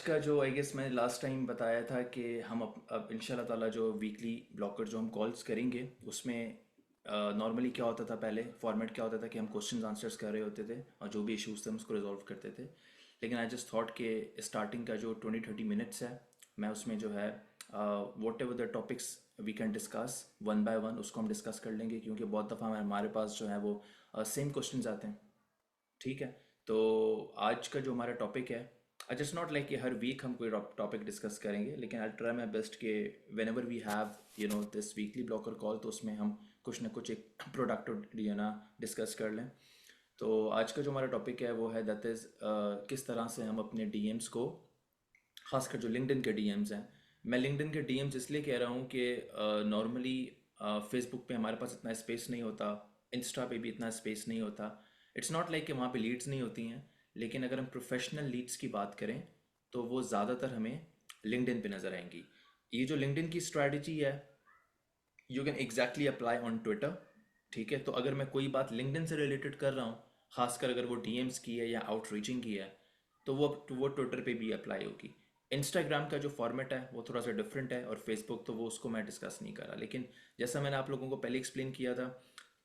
का जो I guess मैंने लास्ट टाइम बताया था कि हम अब इंशाल्लाह ताला जो वीकली ब्लॉकर जो हम कॉल्स करेंगे उसमें नॉर्मली क्या होता था, पहले फॉर्मेट क्या होता था कि हम क्वेश्चंस आंसर्स कर रहे होते थे और जो भी इश्यूज थे हम उसको रिजॉल्व करते थे। लेकिन आई जस्ट थॉट कि स्टार्टिंग का जो 20-30 मिनट्स है, मैं उसमें जो है whatever the topics we can discuss one by one उसको हम डिस्कस कर लेंगे, क्योंकि बहुत दफ़ा हमारे पास जो है वो सेम क्वेश्चंस आते हैं। ठीक है। तो आज का जो हमारा टॉपिक है, आई जस्ट नॉट लाइक कि हर वीक हम कोई टॉपिक डिस्कस करेंगे, लेकिन आई ट्राई माई बेस्ट कि whenever we have this weekly blocker call, तो उसमें हम कुछ ना कुछ एक प्रोडक्ट डिस्कस कर लें। तो आज का जो हमारा टॉपिक है वो है दैट इज़ किस तरह से हम अपने डीएम्स को, खासकर जो लिंक्डइन के डीएम्स हैं। मैं लिंक्डइन के डीएम्स इसलिए कह रहा हूँ कि नॉर्मली फेसबुक पे हमारे पास इतना स्पेस नहीं होता, इंस्टा पे भी इतना स्पेस नहीं होता। इट्स नॉट लाइक कि वहाँ पे लीड्स नहीं होती हैं, लेकिन अगर हम प्रोफेशनल लीड्स की बात करें तो वो ज़्यादातर हमें लिंक्डइन पे नज़र आएंगी। ये जो लिंक्डइन की स्ट्रैटेजी है, you can exactly apply on Twitter. ठीक है। तो अगर मैं कोई बात लिंक्डइन से रिलेटेड कर रहा हूँ, खासकर अगर वो डीएम्स की है या आउटरीचिंग की है, तो वो ट्विटर पे भी अप्लाई होगी। इंस्टाग्राम का जो फॉर्मेट है वो थोड़ा सा डिफरेंट है, और फेसबुक तो वो उसको मैं डिस्कस नहीं कर रहा। लेकिन जैसा मैंने आप लोगों को पहले एक्सप्लेन किया था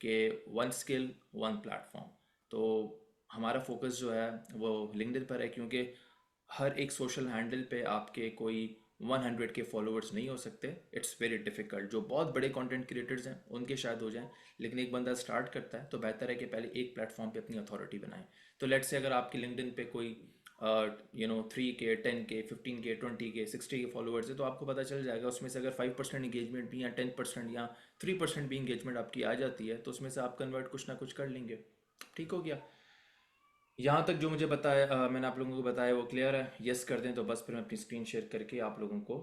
कि वन स्किल वन प्लेटफॉर्म, तो हमारा फोकस जो है वो लिंक्डइन पर है, क्योंकि हर एक सोशल हैंडल पे आपके कोई 100 के फॉलोअर्स नहीं हो सकते। It's very difficult. जो बहुत बड़े कंटेंट क्रिएटर्स हैं उनके शायद हो जाएं, लेकिन एक बंदा स्टार्ट करता है तो बेहतर है कि पहले एक प्लेटफॉर्म पे अपनी अथॉरिटी बनाए। तो लेट्स से अगर आपके लिंक्डइन पे कोई 3 के 10 के 15 के 20 के 60 के फॉलोअर्स है, तो आपको पता चल जाएगा उसमें से अगर 5% इंगेजमेंट भी या 10% या 3% भी इंगेजमेंट आपकी आ जाती है, तो उसमें से आप कन्वर्ट कुछ ना कुछ कर लेंगे। ठीक हो गया। यहाँ तक जो मुझे बताया, मैंने आप लोगों को बताया वो क्लियर है? यस कर दें तो बस फिर मैं अपनी स्क्रीन शेयर करके आप लोगों को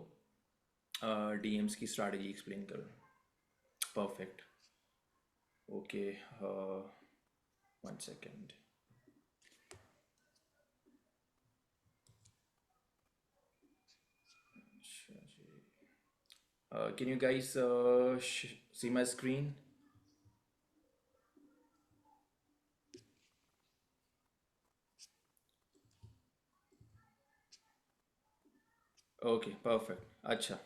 डीएम्स की स्ट्रैटेजी एक्सप्लेन करूँ। Perfect. Okay. One second. Can you guys see my screen? Okay perfect. अच्छा,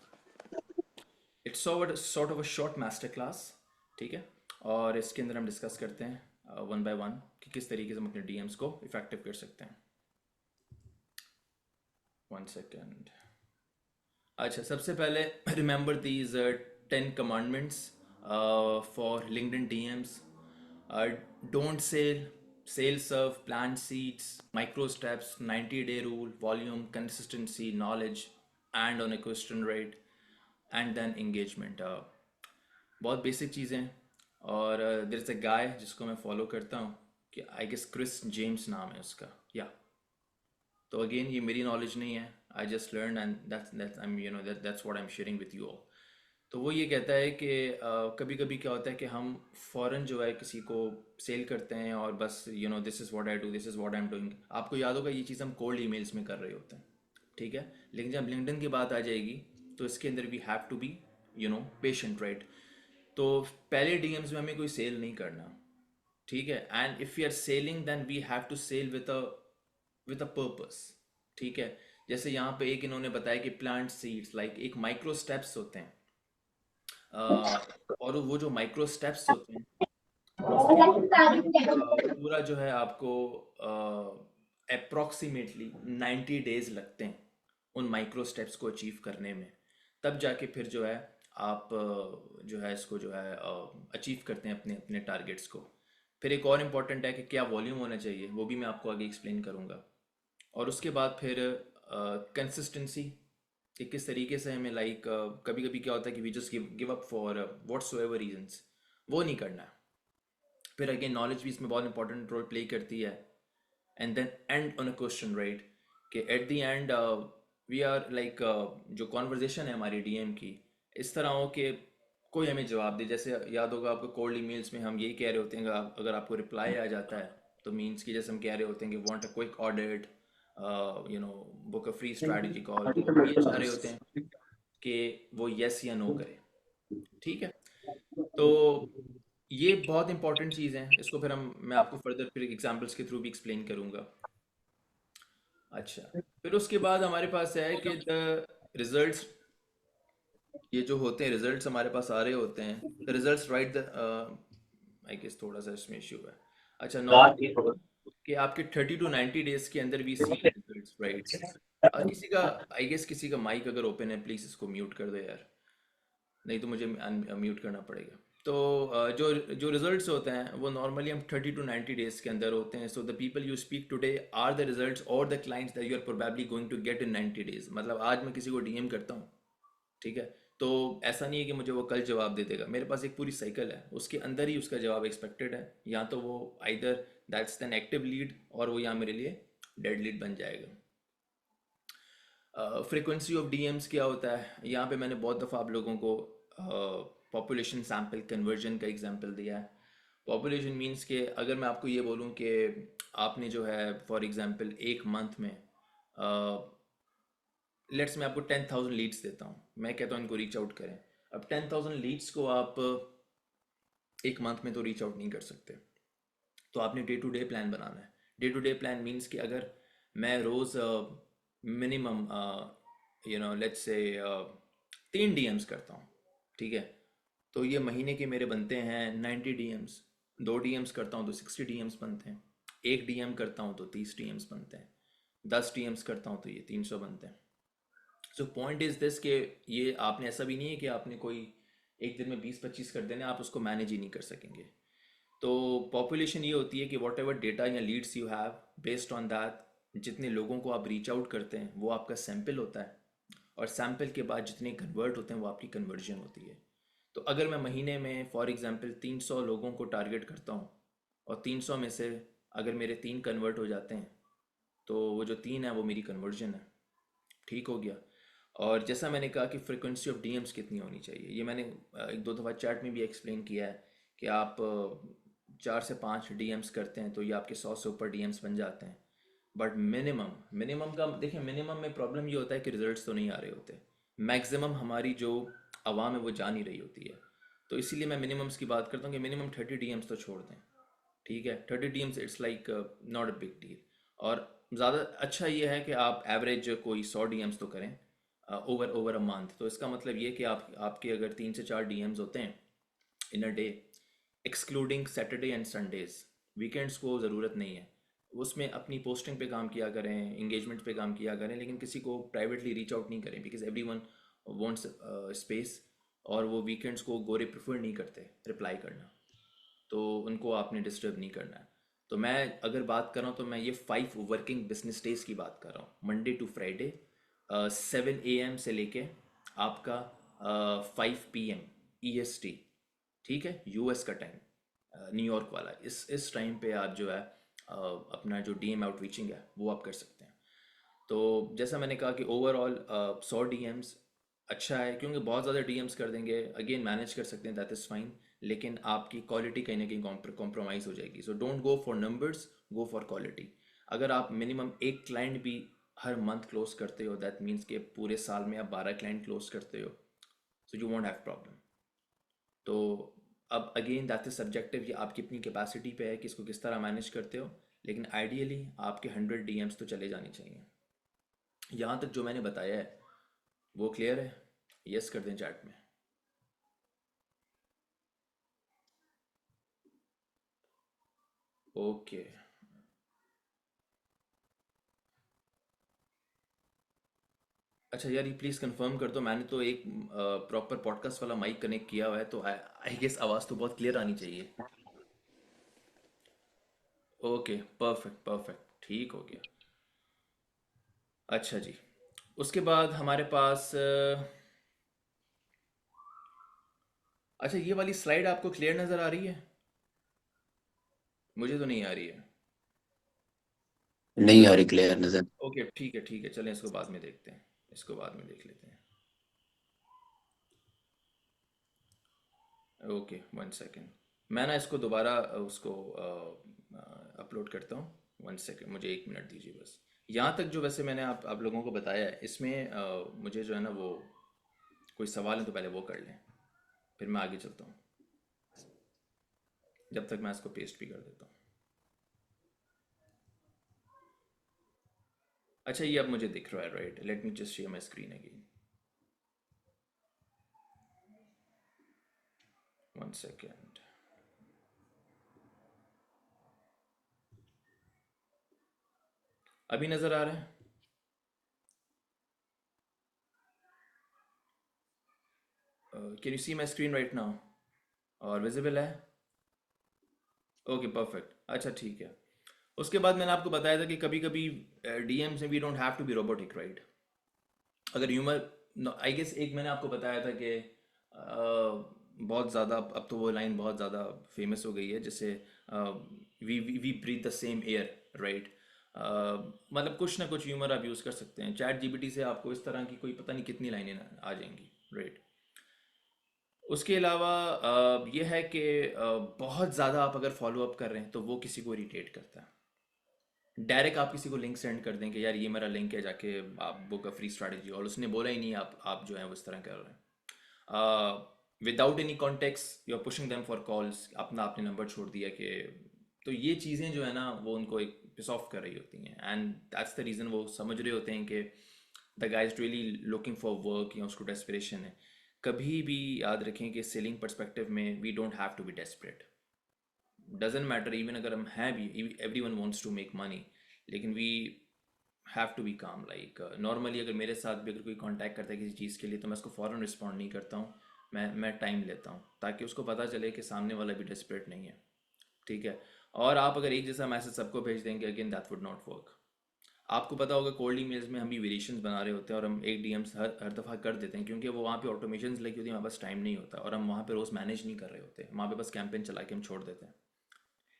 it's sort of a short master class. ठीक है। और इसके अंदर हम डिस्कस करते हैं वन बाय वन कि किस तरीके से हम अपने डीएम्स को इफेक्टिव कर सकते हैं। One second. अच्छा, सबसे पहले remember these 10 commandments for LinkedIn DMs. Don't sell, sell serve, plan seeds, micro steps, 90 day rule, volume, consistency, knowledge and on a question rate, and then engagement. बहुत basic चीज़ें हैं। और देर इज़ अ गाय जिसको मैं follow करता हूँ, कि I guess Chris James नाम है उसका, या। तो अगेन ये मेरी नॉलेज नहीं है, I just learn and that's I am that's what I am sharing with you all. तो वो ये कहता है कि कभी कभी क्या होता है कि हम फ़ौरन जो है किसी को सेल करते हैं और बस this is what I do, this is what I am doing. आपको याद होगा ये चीज़ हम कोल्ड ईमेल्स में कर रहे होते हैं। ठीक है। लेकिन जब लिंक्डइन की बात आ जाएगी तो इसके अंदर we have to be patient, right? तो पहले डीएम्स में हमें कोई सेल नहीं करना। ठीक है। And if you are selling then we have to sell with a purpose. ठीक है। जैसे यहाँ पे एक इन्होंने बताया कि प्लांट सीड्स लाइक एक माइक्रो स्टेप्स होते हैं। और वो जो माइक्रो स्टेप्स होते हैं उसके लिए पूरा जो है आपको अप्रोक्सीमेटली 90 डेज लगते हैं उन माइक्रो स्टेप्स को अचीव करने में। तब जाके फिर जो है आप जो है इसको जो है अचीव करते हैं अपने अपने टारगेट्स को। फिर एक और इम्पॉर्टेंट है कि क्या वॉल्यूम होना चाहिए, वो भी मैं आपको आगे एक्सप्लेन करूँगा। और उसके बाद फिर कंसिस्टेंसी, कि किस तरीके से हमें लाइक कभी कभी क्या होता है कि we just give up for whatsoever reasons, वो नहीं करना है। फिर अगेन नॉलेज भी इसमें बहुत इंपॉर्टेंट रोल प्ले करती है। And then end on a question, right? कि at the end we are like, जो कॉन्वर्जेशन है हमारी डीएम की, इस तरह हो कि कोई हमें जवाब दे। जैसे याद होगा आपको कोल्ड ईमेल्स में हम यही कह रहे होते हैं, अगर आपको रिप्लाई आ जाता है तो मीन्स कि जैसे हम कह रहे होते हैं कि want a quick audit, book a free strategy call, तो हम ये चाह रहे होते हैं कि वो यस या नो करे। ठीक है। तो ये बहुत इंपॉर्टेंट चीज़ है, इसको फिर मैं आपको फर्दर फिर एग्जांपल्स के थ्रू भी एक्सप्लेन करूंगा। अच्छा, फिर उसके बाद हमारे पास है कि द रिजल्ट्स, ये जो होते हैं रिजल्ट्स हमारे पास आ रहे होते हैं, the results right the, I guess थोड़ा सा इसमें इशू है। अच्छा, नॉर्मली कि आपके 30 to 90 डेज के अंदर we see the results, right? किसी का, आई गेस किसी का माइक अगर ओपन है प्लीज इसको म्यूट कर दो यार, नहीं तो मुझे म्यूट करना पड़ेगा। तो जो जो रिजल्ट्स होते हैं वो नॉर्मली हम 30 to 90 डेज के अंदर होते हैं। So the people you speak today are the results और the clients that you are probably going to get in 90 days. मतलब आज मैं किसी को डीएम करता हूँ, ठीक है, तो ऐसा नहीं है कि मुझे वो कल जवाब दे देगा। मेरे पास एक पूरी साइकिल है, उसके अंदर ही उसका जवाब एक्सपेक्टेड है। या तो वो either that's an active lead, और वो यहाँ मेरे लिए डेड लीड बन जाएगा। फ्रीक्वेंसी ऑफ डीएम्स क्या होता है, यहाँ पे मैंने बहुत दफ़ा आप लोगों को पॉपुलेशन सैम्पल कन्वर्जन का एग्जांपल दिया है। पॉपुलेशन मींस कि अगर मैं आपको ये बोलूँ कि आपने जो है फॉर एग्जांपल एक मंथ में, लेट्स मैं आपको 10,000 लीड्स देता हूँ, मैं कहता हूँ इनको रीच आउट करें। अब 10,000 लीड्स को आप एक मंथ में तो रीच आउट नहीं कर सकते, तो आपने डे टू डे प्लान बनाना है। Day to day plan means कि अगर मैं रोज़ मिनिमम लेट्स से 3 डीएम्स करता हूँ, ठीक है, तो ये महीने के मेरे बनते हैं 90 डीएम्स। 2 डीएम्स करता हूँ तो 60 डीएम्स बनते हैं। 1 डीएम करता हूँ तो 30 डीएम्स बनते हैं। 10 डीएम्स करता हूँ तो ये 300 बनते हैं। सो पॉइंट इज दिस कि ये आपने, ऐसा भी नहीं है कि आपने कोई एक दिन में 20-25 कर देने, आप उसको मैनेज ही नहीं कर सकेंगे। तो पॉपुलेशन ये होती है कि वॉट एवर डेटा या leads you have, based on that जितने लोगों को आप रीच आउट करते हैं वो आपका सैंपल होता है, और सैंपल के बाद जितने कन्वर्ट होते हैं वो आपकी कन्वर्जन होती है। तो अगर मैं महीने में फॉर एग्जांपल 300 लोगों को टारगेट करता हूँ, और 300 में से अगर मेरे 3 कन्वर्ट हो जाते हैं, तो वो जो 3 है वो मेरी कन्वर्जन है। ठीक हो गया। और जैसा मैंने कहा कि फ्रिक्वेंसी ऑफ डीएम्स कितनी होनी चाहिए, ये मैंने एक दो दफ़ा चैट में भी एक्सप्लेन किया है कि आप 4 से 5 डीएम्स करते हैं तो ये आपके 100 से ऊपर डीएम्स बन जाते हैं। बट मिनिमम, मिनिमम का देखिए, मिनिमम में प्रॉब्लम ये होता है कि रिजल्ट्स तो नहीं आ रहे होते। मैक्सिमम हमारी जो आवाम है वो जा नहीं रही होती है। तो इसीलिए मैं मिनिमम्स की बात करता हूँ कि मिनिमम 30 डीएम्स तो छोड़ दें। ठीक है, 30 DMs it's like not a big deal. और ज़्यादा अच्छा ये है कि आप एवरेज कोई 100 डीएम्स तो करें ओवर ओवर अ मंथ। तो इसका मतलब ये कि आप आपके अगर 3 से 4 डीएम्स होते हैं in a day, excluding Saturday and Sundays, weekends को ज़रूरत नहीं है, उसमें अपनी पोस्टिंग पे काम किया करें, इंगेजमेंट पे काम किया करें, लेकिन किसी को प्राइवेटली रीच आउट नहीं करें, because every one wants space, और वो वीकेंड्स को गोरे प्रेफर नहीं करते रिप्लाई करना, तो उनको आपने डिस्टर्ब नहीं करना है। तो मैं अगर बात कर रहा हूँ तो मैं ये 5 वर्किंग बिजनेस डेज की बात कर रहा हूँ, मंडे टू फ्राइडे, 7 AM से लेके आपका 5 PM EST, ठीक है, यूएस का टाइम, न्यूयॉर्क वाला, इस टाइम पे आप जो है अपना जो डीएम आउटरीचिंग है वो आप कर सकते हैं। तो जैसा मैंने कहा कि ओवरऑल 100 डीएम्स अच्छा है, क्योंकि बहुत ज़्यादा डीएम्स कर देंगे अगेन मैनेज कर सकते हैं, दैट इज़ फाइन, लेकिन आपकी क्वालिटी कहीं ना कहीं कॉम्प्रोमाइज़ हो जाएगी। So don't go for numbers, go for quality. अगर आप मिनिमम एक क्लाइंट भी हर मंथ क्लोज करते हो, दैट मीन्स कि पूरे साल में आप 12 क्लाइंट क्लोज करते हो, so you want have problem. तो अब अगेन दैट इज सब्जेक्टिव, ये आपकी अपनी कैपेसिटी पे है कि इसको किस तरह मैनेज करते हो, लेकिन आइडियली आपके 100 डीएम्स तो चले जाने चाहिए। यहाँ तक जो मैंने बताया है वो क्लियर है? यस कर दें चैट में। ओके। अच्छा यार, ये प्लीज़ कंफर्म कर दो, मैंने तो एक प्रॉपर पॉडकास्ट वाला माइक कनेक्ट किया हुआ है, तो आई गेस आवाज़ तो बहुत क्लियर आनी चाहिए। ओके, परफेक्ट परफेक्ट, ठीक हो गया। अच्छा जी, उसके बाद हमारे पास अच्छा, ये वाली स्लाइड आपको क्लियर नज़र आ रही है? मुझे तो नहीं आ रही है। नहीं आ रही क्लियर नजर। ओके ठीक है, चलें इसको बाद में देखते हैं, इसको बाद में देख लेते हैं। ओके, 1 सेकेंड, मैं ना इसको दोबारा उसको अपलोड करता हूँ। 1 सेकेंड, मुझे 1 मिनट दीजिए बस। यहाँ तक जो वैसे मैंने आप लोगों को बताया है, इसमें मुझे जो है ना वो कोई सवाल है तो पहले वो कर लें, फिर मैं आगे चलता हूँ, जब तक मैं इसको पेस्ट भी कर देता हूँ। अच्छा ये अब मुझे दिख रहा है, right? Let me just share my screen again, 1 second. अभी नज़र आ रहा है? Can you see my screen right now? और विजिबल है? ओके परफेक्ट, अच्छा ठीक है। उसके बाद मैंने आपको बताया था कि कभी कभी डीएम्स में we don't have to be robotic, right? अगर ह्यूमर, आई गेस एक मैंने आपको बताया था कि बहुत ज़्यादा, अब तो वो लाइन बहुत ज़्यादा फेमस हो गई है, जैसे we breathe the same air, right? मतलब कुछ ना कुछ ह्यूमर आप यूज़ कर सकते हैं। चैट जीपीटी से आपको इस तरह की कोई पता नहीं कितनी लाइनें आ जाएंगी, राइट? उसके अलावा ये है कि बहुत ज़्यादा आप अगर फॉलो अप कर रहे हैं तो वो किसी को इरिटेट करता है। डायरेक्ट आप किसी को लिंक सेंड कर दें कि यार ये मेरा लिंक है, जाके आप बुक अ फ्री स्ट्रैटेजी, और उसने बोला ही नहीं, आप जो है वो इस तरह कर रहे हैं without any context, you are pushing them for calls, अपना आपने नंबर छोड़ दिया कि। तो ये चीज़ें जो है ना वो उनको एक पिस ऑफ कर रही होती हैं, एंड दैट्स द रीज़न वो समझ रहे होते हैं कि the guy is really looking for work, या उसको डेस्परेशन है। कभी भी याद रखें कि सेलिंग पर्सपेक्टिव में we don't have to be desperate. Doesn't matter even अगर हम हैं भी, every one wants to make money, लेकिन we have to be calm. Like normally अगर मेरे साथ भी अगर कोई कांटेक्ट करता है किसी चीज़ के लिए, तो मैं उसको फ़ौरन रिस्पॉन्ड नहीं करता हूँ। मैं टाइम लेता हूँ ताकि उसको पता चले कि सामने वाला भी डेस्परेट नहीं है, ठीक है? और आप अगर एक जैसा मैसेज सबको भेज देंगे, again that would not work. आपको पता होगा कोल्ड ईमेल्स में हम भी वेरिएशंस बना रहे होते हैं, और हम एक डीएम्स हर दफ़ा कर देते हैं, क्योंकि वो वहाँ पे ऑटोमेशंस लगी होती है, हमारे पास टाइम नहीं होता, और हम वहाँ पे रोज़ मैनेज नहीं कर रहे होते, वहाँ पे बस कैंपेन चला के हम छोड़ देते हैं।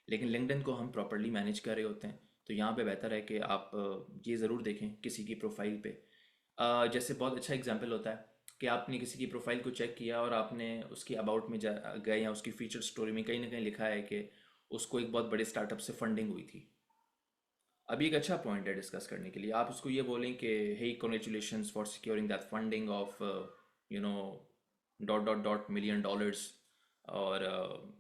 लेकिन लिंक्डइन को हम प्रॉपर्ली मैनेज कर रहे होते हैं, तो यहाँ पे बेहतर है कि आप ये ज़रूर देखें किसी की प्रोफाइल पे। जैसे बहुत अच्छा एग्जांपल होता है कि आपने किसी की प्रोफाइल को चेक किया और आपने उसकी अबाउट में जा गए, या उसकी फीचर स्टोरी में कहीं ना कहीं लिखा है कि उसको एक बहुत बड़े स्टार्टअप से फंडिंग हुई थी। अभी एक अच्छा पॉइंट है डिस्कस करने के लिए। आप उसको ये बोलें कि hey congratulations for securing that funding of you know dot dot dot million dollars, और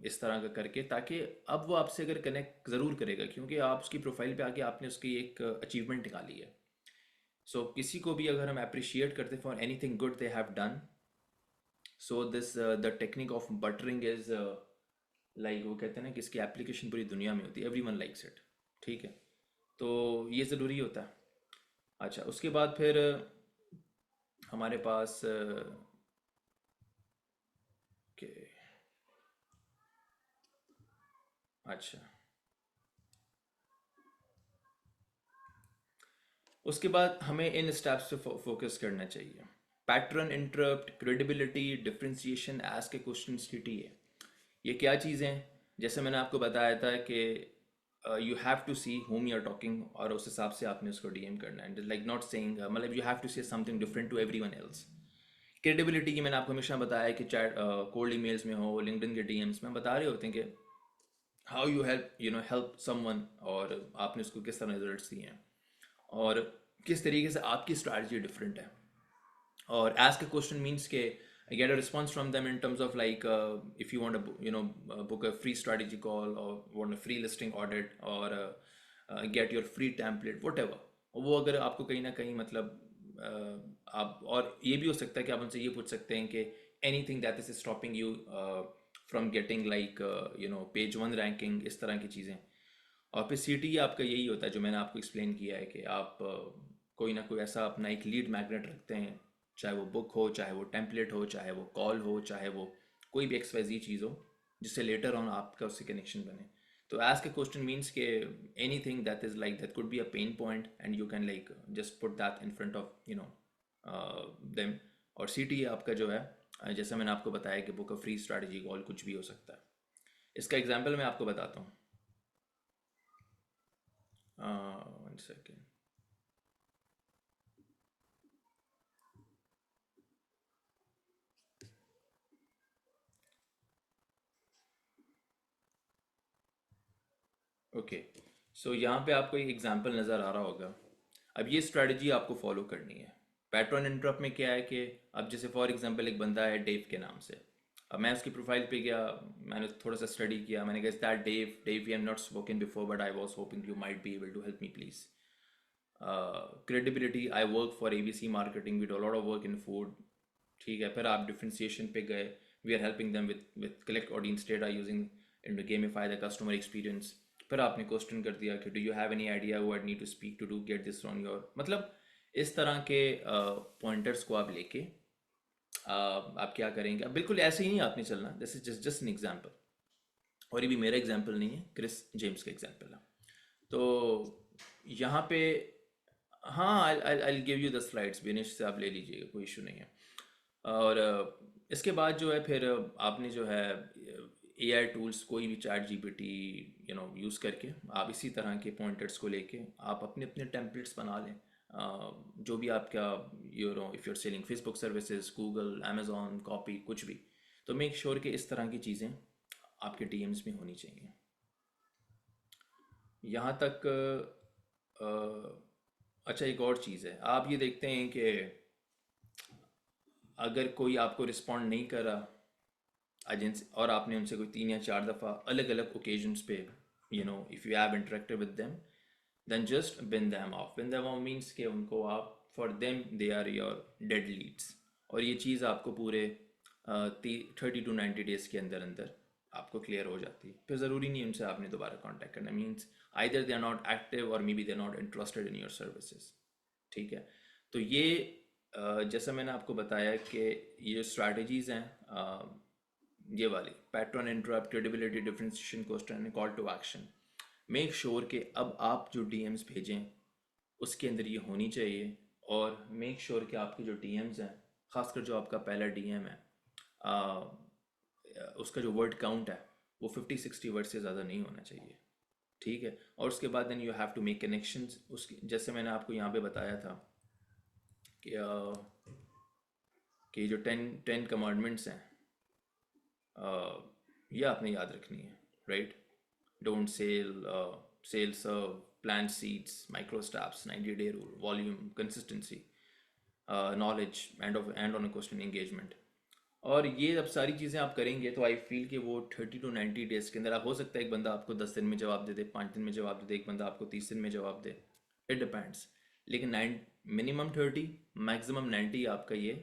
इस तरह का करके, ताकि अब वो आपसे अगर कनेक्ट ज़रूर करेगा, क्योंकि आप उसकी प्रोफाइल पे आके आपने उसकी एक अचीवमेंट निकाली है। सो किसी को भी अगर हम अप्रिशिएट करते for anything good they have done, so this the technique of buttering is like, वो कहते हैं ना कि इसकी एप्लीकेशन पूरी दुनिया में होती है, एवरी वन लाइक्स इट, ठीक है? तो ये ज़रूरी होता है। अच्छा उसके बाद फिर हमारे पास के, अच्छा उसके बाद हमें इन स्टेप्स पे फोकस करना चाहिए। Pattern, interrupt, credibility, differentiation, ask के क्वेश्चन, टी है। ये क्या चीज़ें हैं? जैसे मैंने आपको बताया था कि you have to see whom you are talking, और उस हिसाब से आपने उसको डीएम करना है, लाइक नॉट सेइंग, मतलब you have to say something different to every one else. Credibility की मैंने आपको हमेशा बताया कि चैट कोल्ड ईमेल्स में हो, लिंक्डइन के डीएम्स में हम बता रहे होते हैं कि how you help help someone, और आपने उसको किस तरह रिजल्ट्स दिए हैं, और किस तरीके से आपकी स्ट्रैटेजी डिफरेंट है। और ask a question means के get a response from them in terms of like if you want to book a free strategy call, or want a free listing audit, or get your free template whatever। वो अगर आपको कहीं ना कहीं मतलब आप, और ये भी हो सकता है कि आप उनसे ये पूछ सकते हैं कि anything that is stopping you from getting like page one ranking, इस तरह की चीज़ें। और फिर सीटी आपका यही होता है जो मैंने आपको एक्सप्लेन किया है कि आप कोई ना कोई ऐसा अपना एक लीड मैग्नेट रखते हैं, चाहे वो बुक हो, चाहे वो टेम्पलेट हो, चाहे वो कॉल हो, चाहे वो कोई भी एक्सवाइजी चीज़ हो, जिससे लेटर ऑन आपका उससे कनेक्शन बने। तो आस्क ए क्वेश्चन मीन्स के any thing that is like that could be a pain point, and you can like just put that in front of them. और सी टी आपका जो है, जैसा मैंने आपको बताया कि book a free strategy call कुछ भी हो सकता है। इसका एग्जाम्पल मैं आपको बताता हूँ। 1 सेकेंड। ओके, सो यहाँ पे आपको एक एग्जांपल नज़र आ रहा होगा। अब ये स्ट्रेटजी आपको फॉलो करनी है। पैटर्न इंटरप्ट में क्या है कि अब जैसे फॉर एग्जांपल एक बंदा है डेव के नाम से। अब मैं उसकी प्रोफाइल पे गया, मैंने थोड़ा सा स्टडी किया, मैंने कहा that Dave Dave we have not spoken before but I was hoping you might be able to help me please. Credibility, I work for ABC marketing, we do lot of work in food. ठीक है, फिर आप differentiation पे गए, we are helping them with collect audience data using in to gamify the customer experience. फिर आपने question कर दिया कि do you have any idea who I need to speak to do get this on your, मतलब इस तरह के pointers को आप लेके आप क्या करेंगे। अब बिल्कुल ऐसे ही नहीं आपने चलना, this is just an example, और ये भी मेरा एग्जाम्पल नहीं है, क्रिस जेम्स का एग्जाम्पल है। तो यहाँ पे हाँ, I give you the slides, Benish से आप ले लीजिएगा, कोई इशू नहीं है। और इसके बाद जो है फिर आपने जो है AI टूल्स, कोई भी चैट GPT यूज़ करके आप इसी तरह के पॉइंटर्स को लेके आप अपने अपने टेम्पलेट्स बना लें। जो भी आपका if you're selling Facebook services, Google, Amazon copy, कुछ भी, तो मेक श्योर कि इस तरह की चीज़ें आपके DMs में होनी चाहिए। यहाँ तक अच्छा, एक और चीज़ है, आप ये देखते हैं कि अगर कोई आपको रिस्पॉन्ड नहीं कर रहा एजेंसी, और आपने उनसे कोई 3 या 4 दफ़ा अलग अलग ओकेजन्स पे if you have interacted with them, then just bin them off. Bin them off means कि उनको आप, for them they are your dead leads, और ये चीज़ आपको पूरे 30 to 90 डेज़ के अंदर अंदर आपको क्लियर हो जाती है। फिर ज़रूरी नहीं उनसे आपने दोबारा कांटेक्ट करना, means either they are not active और maybe they are not interested in your services. ठीक है, तो ये जैसा मैंने आपको बताया कि ये स्ट्रैटेजीज़ हैं, ये वाली pattern, interrupt, credibility, differentiation, question and call to action, make sure कि अब आप जो DMs भेजें उसके अंदर ये होनी चाहिए। और मेक श्योर कि आपके जो DMs हैं, खासकर जो आपका पहला DM है, आ, उसका जो वर्ड काउंट है वो 50-60 वर्ड से ज़्यादा नहीं होना चाहिए। ठीक है, और उसके बाद then you have to make connections, उसके जैसे मैंने आपको यहाँ पे बताया था कि कि जो टेन कमांडमेंट्स हैं, ये आपने याद रखनी है, right? Don't sell, sell serve, plan seeds, micro steps, 90 day rule, volume, consistency, knowledge, and on question, engagement. और ये अब सारी चीज़ें आप करेंगे तो आई फील कि वो 30 to 90 डेज़ के अंदर, आप हो सकता है एक बंदा आपको 10 दिन में जवाब दे दे, 5 दिन में जवाब दे दे, एक बंदा आपको 30 दिन में जवाब दे, इट डिपेंड्स। लेकिन मिनिमम 30, मैक्सिमम 90 आपका ये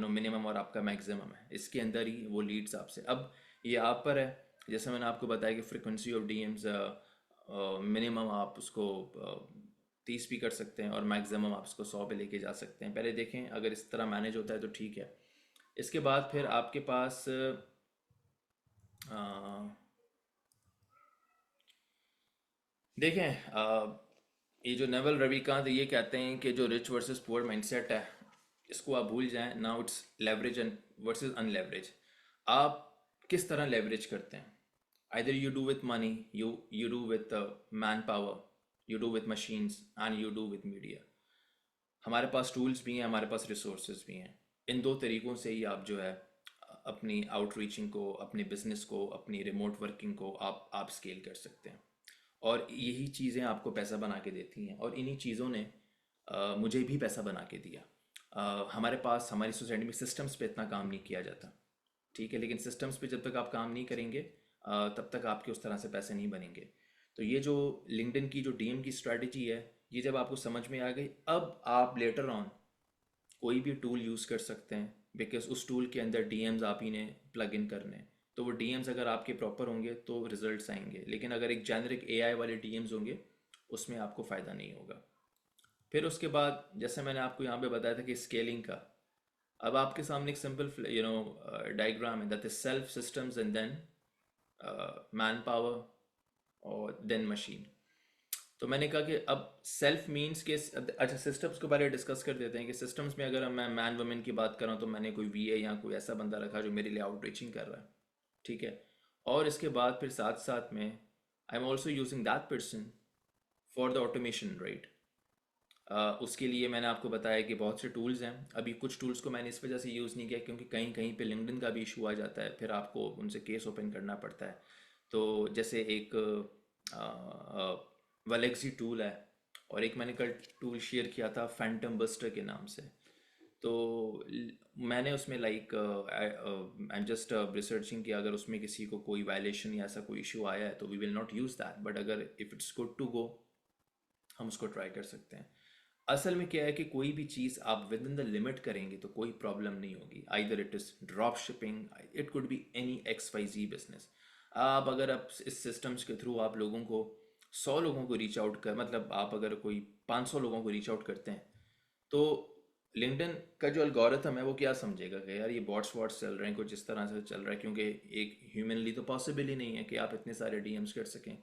मिनिमम और आपका मैक्सिमम है, इसके अंदर ही वो लीड्स आपसे। अब ये आप पर है, जैसे मैंने आपको बताया कि फ्रिक्वेंसी ऑफ DMs मिनिमम आप उसको 30 भी कर सकते हैं और मैक्सिमम आप उसको 100 पे लेके जा सकते हैं। पहले देखें अगर इस तरह मैनेज होता है तो ठीक है। इसके बाद फिर आपके पास देखें ये जो नेवल रविकांत ये कहते हैं कि जो रिच वर्सेस पुअर माइंडसेट है, इसको आप भूल जाएं। Now it's leverage and versus unleverage. आप किस तरह लेवरेज करते हैं? Either you do with money, you do with man power, you do with machines, and you do with media. हमारे पास टूल्स भी हैं, हमारे पास रिसोर्सेज भी हैं। इन दो तरीक़ों से ही आप जो है अपनी आउटरीचिंग को, अपने बिजनेस को, अपनी रिमोट वर्किंग को आप स्केल कर सकते हैं। और यही चीज़ें आपको पैसा बना के देती हैं, और इन्हीं चीज़ों ने मुझे भी पैसा बना के दिया। हमारे पास, हमारी सोसाइटी में सिस्टम्स पे इतना काम नहीं किया जाता। ठीक है, लेकिन सिस्टम्स पे जब तक आप काम नहीं करेंगे तब तक आपके उस तरह से पैसे नहीं बनेंगे। तो ये जो लिंक्डइन की जो DM की स्ट्रैटेजी है, ये जब आपको समझ में आ गई, अब आप लेटर ऑन कोई भी टूल यूज़ कर सकते हैं, बिकॉज उस टूल के अंदर DMs आप ही ने प्लग इन करने हैं। तो वो DMs अगर आपके प्रॉपर होंगे तो रिजल्ट्स आएंगे, लेकिन अगर एक जेनरिक AI वाले DMs होंगे उसमें आपको फ़ायदा नहीं होगा। फिर उसके बाद जैसे मैंने आपको यहाँ पे बताया था कि स्केलिंग का, अब आपके सामने एक सिंपल डायग्राम है, that is self, systems and then man power और देन मशीन। तो मैंने कहा कि अब सेल्फ मीन्स के, अच्छा सिस्टम्स के बारे में डिस्कस कर देते हैं कि सिस्टम्स में अगर मैं मैन वुमेन की बात कर रहा हूँ तो मैंने कोई VA या कोई ऐसा बंदा रखा जो मेरे लिए आउटरीचिंग कर रहा है। ठीक है, और इसके बाद फिर साथ साथ में आई am also using that person for the automation, right? उसके लिए मैंने आपको बताया कि बहुत से टूल्स हैं। अभी कुछ टूल्स को मैंने इस वजह से यूज़ नहीं किया क्योंकि कहीं कहीं पे लिंक्डइन का भी इशू आ जाता है, फिर आपको उनसे केस ओपन करना पड़ता है। तो जैसे एक वेलेक्सी टूल है, और एक मैंने कल टूल शेयर किया था फैंटम बस्टर के नाम से। तो मैंने उसमें like I am just researching कि अगर उसमें किसी को कोई वायलेशन या ऐसा कोई इशू आया है तो we will not use that, but अगर if it's good to go हम उसको ट्राई कर सकते हैं। असल में क्या है कि कोई भी चीज़ आप विद इन द लिमिट करेंगे तो कोई प्रॉब्लम नहीं होगी। Either it is drop shipping, it could be any X Y Z business. आप अगर आप इस सिस्टम्स के थ्रू आप लोगों को 100 लोगों को रीच आउट कर, मतलब आप अगर कोई 500 लोगों को रीच आउट करते हैं, तो लिंक्डइन का जो एल्गोरिथम है वो क्या समझेगा कि यार ये बॉट्स वॉट्स चल रहे हैं कुछ इस तरह से चल रहा है, क्योंकि एक ह्यूमनली तो पॉसिबल ही नहीं है कि आप इतने सारे डीएम्स कर सकें।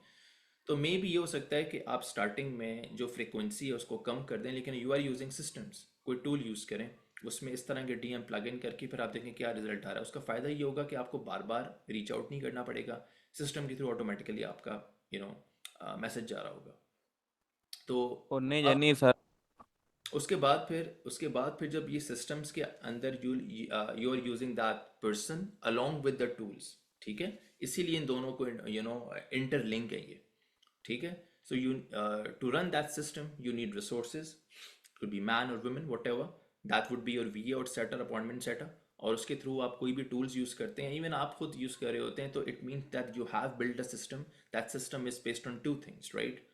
तो मे भी ये हो सकता है कि आप स्टार्टिंग में जो फ्रिक्वेंसी है उसको कम कर दें, लेकिन यू आर यूजिंग सिस्टम्स, कोई टूल यूज़ करें, उसमें इस तरह के डीएम प्लग इन करके फिर आप देखें क्या रिजल्ट आ रहा है। उसका फ़ायदा ये होगा कि आपको बार बार रीच आउट नहीं करना पड़ेगा, सिस्टम के थ्रू ऑटोमेटिकली आपका मैसेज जा रहा होगा। तो और नहीं अब जानी सर। उसके बाद फिर जब ये सिस्टम्स के अंदर you are using that person along with the tools, ठीक है, इसीलिए इन दोनों को इंटरलिंक है ये, ठीक है। So you to run that system you need resources, could be man or women whatever, that would be your VA और setter, अपॉइंटमेंट सेटर। और उसके थ्रू आप कोई भी टूल्स यूज़ करते हैं, इवन आप खुद यूज़ कर रहे होते हैं, तो it means that you have build a system, that system is based on two things, right,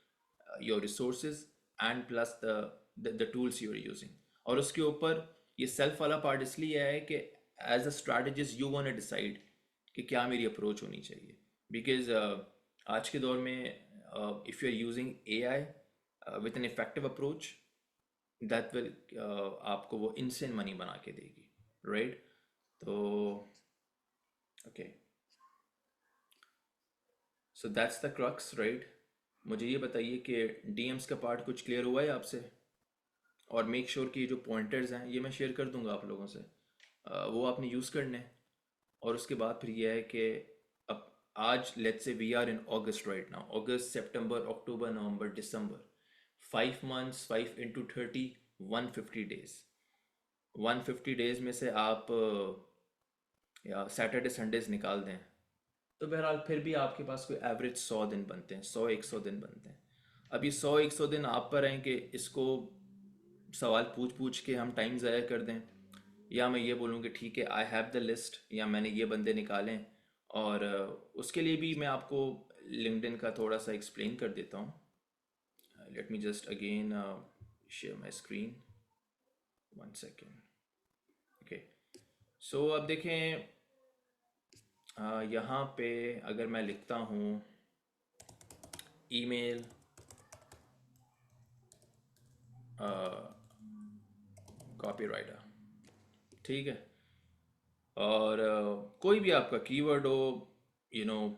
your resources and plus the tools you are using. और उसके ऊपर ये सेल्फ वाला पार्ट इसलिए है कि as a strategist you want to decide कि क्या मेरी अप्रोच होनी चाहिए। बिकॉज आज के दौर में if you are using AI with an effective approach, that will आपको वो इनसेन मनी बना के देगी, राइट। तो okay, so that's the crux, right. मुझे ये बताइए कि डीएम्स का पार्ट कुछ क्लियर हुआ है आपसे? और मेक श्योर कि जो पॉइंटर्स हैं ये मैं शेयर कर दूंगा आप लोगों से, वो आपने यूज़ करने हैं। और उसके बाद फिर ये है कि अब आज let's say we are in August right now, August September October November December, 5 months, 5 into 30, 150 days. 150 days में से आप या सैटरडे संडेज निकाल दें, तो बहरहाल फिर भी आपके पास कोई एवरेज 100 दिन बनते हैं, 100 100 दिन बनते हैं। अब ये 100 100 दिन आप पर हैं कि इसको सवाल पूछ पूछ के हम टाइम ज़ाया कर दें, या मैं ये बोलूँ कि ठीक है आई हैव द लिस्ट, या मैंने ये बंदे निकालें। और उसके लिए भी मैं आपको लिंक्डइन का थोड़ा सा एक्सप्लेन कर देता हूँ। Let me just again share my screen, 1 second. Okay, so अब देखें, यहाँ पे अगर मैं लिखता हूँ ईमेल कॉपीराइटर, ठीक है, और कोई भी आपका कीवर्ड हो,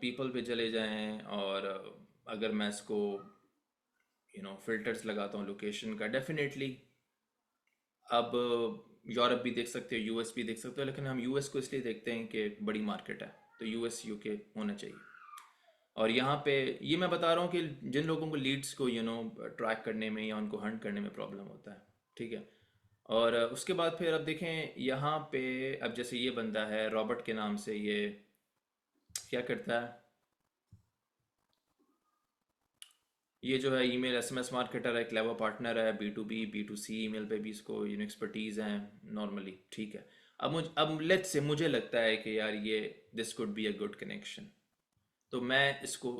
पीपल पे चले जाएं। और अगर मैं इसको फिल्टर्स लगाता हूँ लोकेशन का, डेफिनेटली अब यूरोप भी देख सकते हो, यूएस भी देख सकते हो, लेकिन हम यूएस को इसलिए देखते हैं कि एक बड़ी मार्केट है, तो यूएस यूके होना चाहिए। और यहाँ पे ये मैं बता रहा हूँ कि जिन लोगों को लीड्स को ट्रैक करने में या उनको हंट करने में प्रॉब्लम होता है, ठीक है। और उसके बाद फिर अब देखें यहाँ पे, अब जैसे ये बंदा है रॉबर्ट के नाम से, ये क्या करता है, ये जो है ईमेल एसएमएस मार्केटर है, क्लेवर पार्टनर है, B2B B2C ईमेल पे भी इसको एक्सपर्टीज़ हैं नॉर्मली, ठीक है। अब लेट्स से मुझे लगता है कि यार ये this could be a good connection, तो मैं इसको,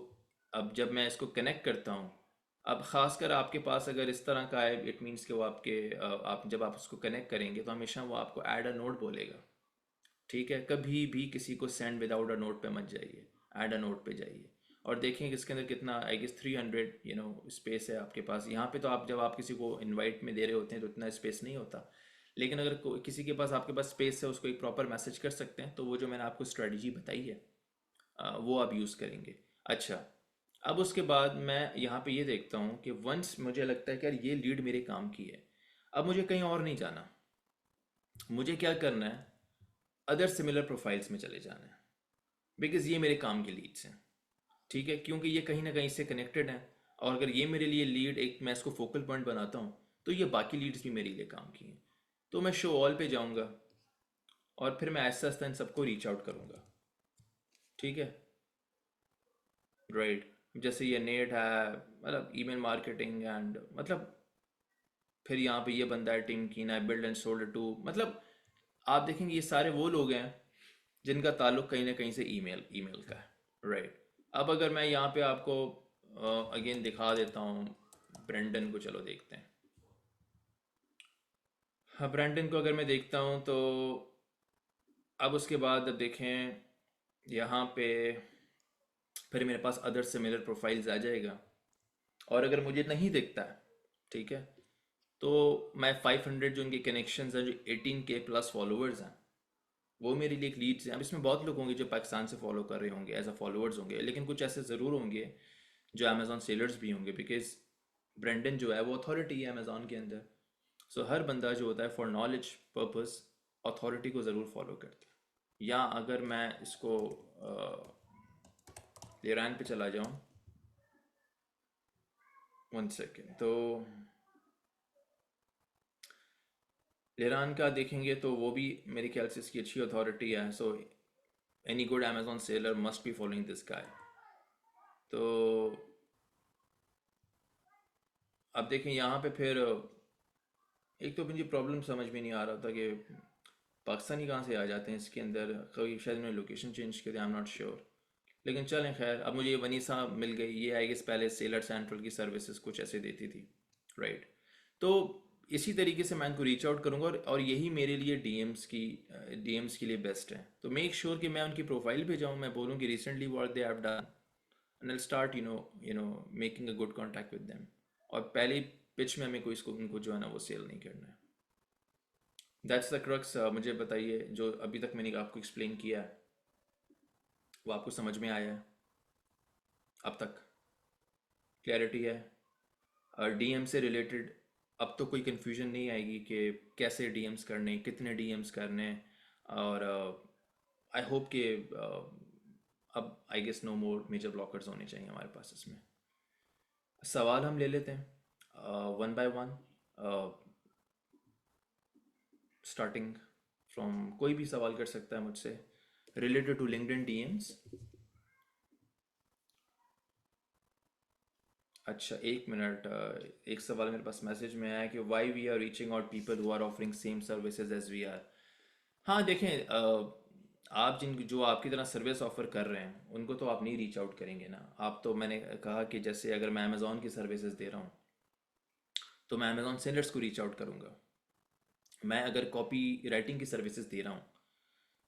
अब जब मैं इसको कनेक्ट करता हूँ, अब ख़ासकर आपके पास अगर इस तरह का है, इट मीन्स कि वो आपके आप जब आप उसको कनेक्ट करेंगे तो हमेशा वो आपको ऐड अ नोट बोलेगा, ठीक है। कभी भी किसी को सेंड विदाउट अ नोट पे मत जाइए, ऐड अ नोट पे जाइए। और देखें कि इसके अंदर कितना, आई गेस 300 स्पेस है आपके पास। यहाँ पे तो आप जब आप किसी को इनवाइट में दे रहे होते हैं तो इतना स्पेस नहीं होता, लेकिन अगर किसी के पास, आपके पास स्पेस है, उसको एक प्रॉपर मैसेज कर सकते हैं, तो वो जो मैंने आपको स्ट्रेटजी बताई है वो आप यूज़ करेंगे। अच्छा, अब उसके बाद मैं यहाँ पे ये देखता हूँ कि वंस मुझे लगता है कि यार ये लीड मेरे काम की है, अब मुझे कहीं और नहीं जाना, मुझे क्या करना है, अदर सिमिलर प्रोफाइल्स में चले जाना है, बिकॉज ये मेरे काम के लीड्स हैं, ठीक है, क्योंकि ये कहीं ना कहीं से कनेक्टेड हैं। और अगर ये मेरे लिए लीड, एक मैं इसको फोकल पॉइंट बनाता हूँ, तो ये बाकी लीड्स भी मेरे लिए काम की हैं। तो मैं शो ऑल पे जाऊँगा और फिर मैं आहिस्ता आहिस्ता इन सबको रीच आउट करूँगा, ठीक है, राइट। जैसे ये नेट है, मतलब ईमेल मार्केटिंग एंड, मतलब फिर यहाँ पे ये बंदा है टीम की ना, बिल्ड एंड सोल्ड टू, मतलब आप देखेंगे ये सारे वो लोग हैं जिनका ताल्लुक कहीं ना कहीं से ईमेल ईमेल का है, राइट। अब अगर मैं यहाँ पे आपको अगेन दिखा देता हूँ, ब्रेंडन को चलो देखते हैं। हाँ, ब्रेंडन को अगर मैं देखता हूँ तो अब उसके बाद अब देखें यहाँ पे फिर मेरे पास अदर सिमिलर प्रोफाइल्स आ जाएगा। और अगर मुझे नहीं दिखता है, ठीक है, तो मैं 500 जो इनके कनेक्शंस हैं, जो 18K प्लस फॉलोअर्स हैं, वो मेरे लिए एक लीड्स हैं। अब इसमें बहुत लोग होंगे जो पाकिस्तान से फॉलो कर रहे होंगे, एज अ फॉलोअर्स होंगे, लेकिन कुछ ऐसे ज़रूर होंगे जो अमेजोन सेलर्स भी होंगे, बिकॉज ब्रेंडन जो है वो अथॉरिटी है अमेजोन के अंदर। सो हर बंदा जो होता है फॉर नॉलेज पर्पस अथॉरिटी को ज़रूर फॉलो करता है। या अगर मैं इसको ईरान पे चला जाऊँ, 1 सेकेंड, तो ईरान का देखेंगे तो वो भी मेरे ख्याल से इसकी अच्छी अथॉरिटी है। So any good Amazon seller must be following this guy. तो अब देखें यहाँ पे फिर एक तो मुझे प्रॉब्लम समझ में नहीं आ रहा था कि पाकिस्तानी कहाँ से आ जाते हैं इसके अंदर। कभी शायद उन्होंने लोकेशन चेंज करी, आई एम नॉट श्योर। लेकिन चलें, खैर, अब मुझे ये वनीसा मिल गई। ये आई गेस पहले सेलर सेंट्रल की सर्विसेज कुछ ऐसे देती थी, राइट। तो इसी तरीके से मैं इनको रीच आउट करूँगा, और यही मेरे लिए डीएम्स के लिए बेस्ट है। तो मेक श्योर कि मैं उनकी प्रोफाइल पे जाऊँ, मैं बोलूँ कि recently what they have done, and I start making a good contact with them. और पहली पिच में हमें कोई इसको उनको जो है ना वो सेल नहीं करना है। That's the crux. मुझे बताइए, जो अभी तक मैंने आपको एक्सप्लेन किया है वो आपको समझ में आया है अब तक? क्लैरिटी है? डीएम से रिलेटेड अब तो कोई कंफ्यूजन नहीं आएगी कि कैसे डीएम्स करने, कितने डीएम्स करने। और आई होप कि अब I guess no more major blockers होने चाहिए हमारे पास इसमें। सवाल हम ले लेते हैं one by one, starting from कोई भी सवाल कर सकता है मुझसे रिलेटेड टू लिंक्डइन डीएम्स। अच्छा, 1 मिनट। एक सवाल मेरे पास मैसेज में आया कि why we are reaching out people who are offering same services as we are. हाँ देखें, आप जिन जो आपकी तरह सर्विस ऑफर कर रहे हैं उनको तो आप नहीं रीच आउट करेंगे ना। आप तो, मैंने कहा कि जैसे अगर मैं अमेज़ॉन की सर्विसेज दे रहा हूँ तो मैं अमेज़ॉन सेलर्स को रीच आउट करूँगा। मैं अगर कॉपी राइटिंग की सर्विसेज दे रहा हूँ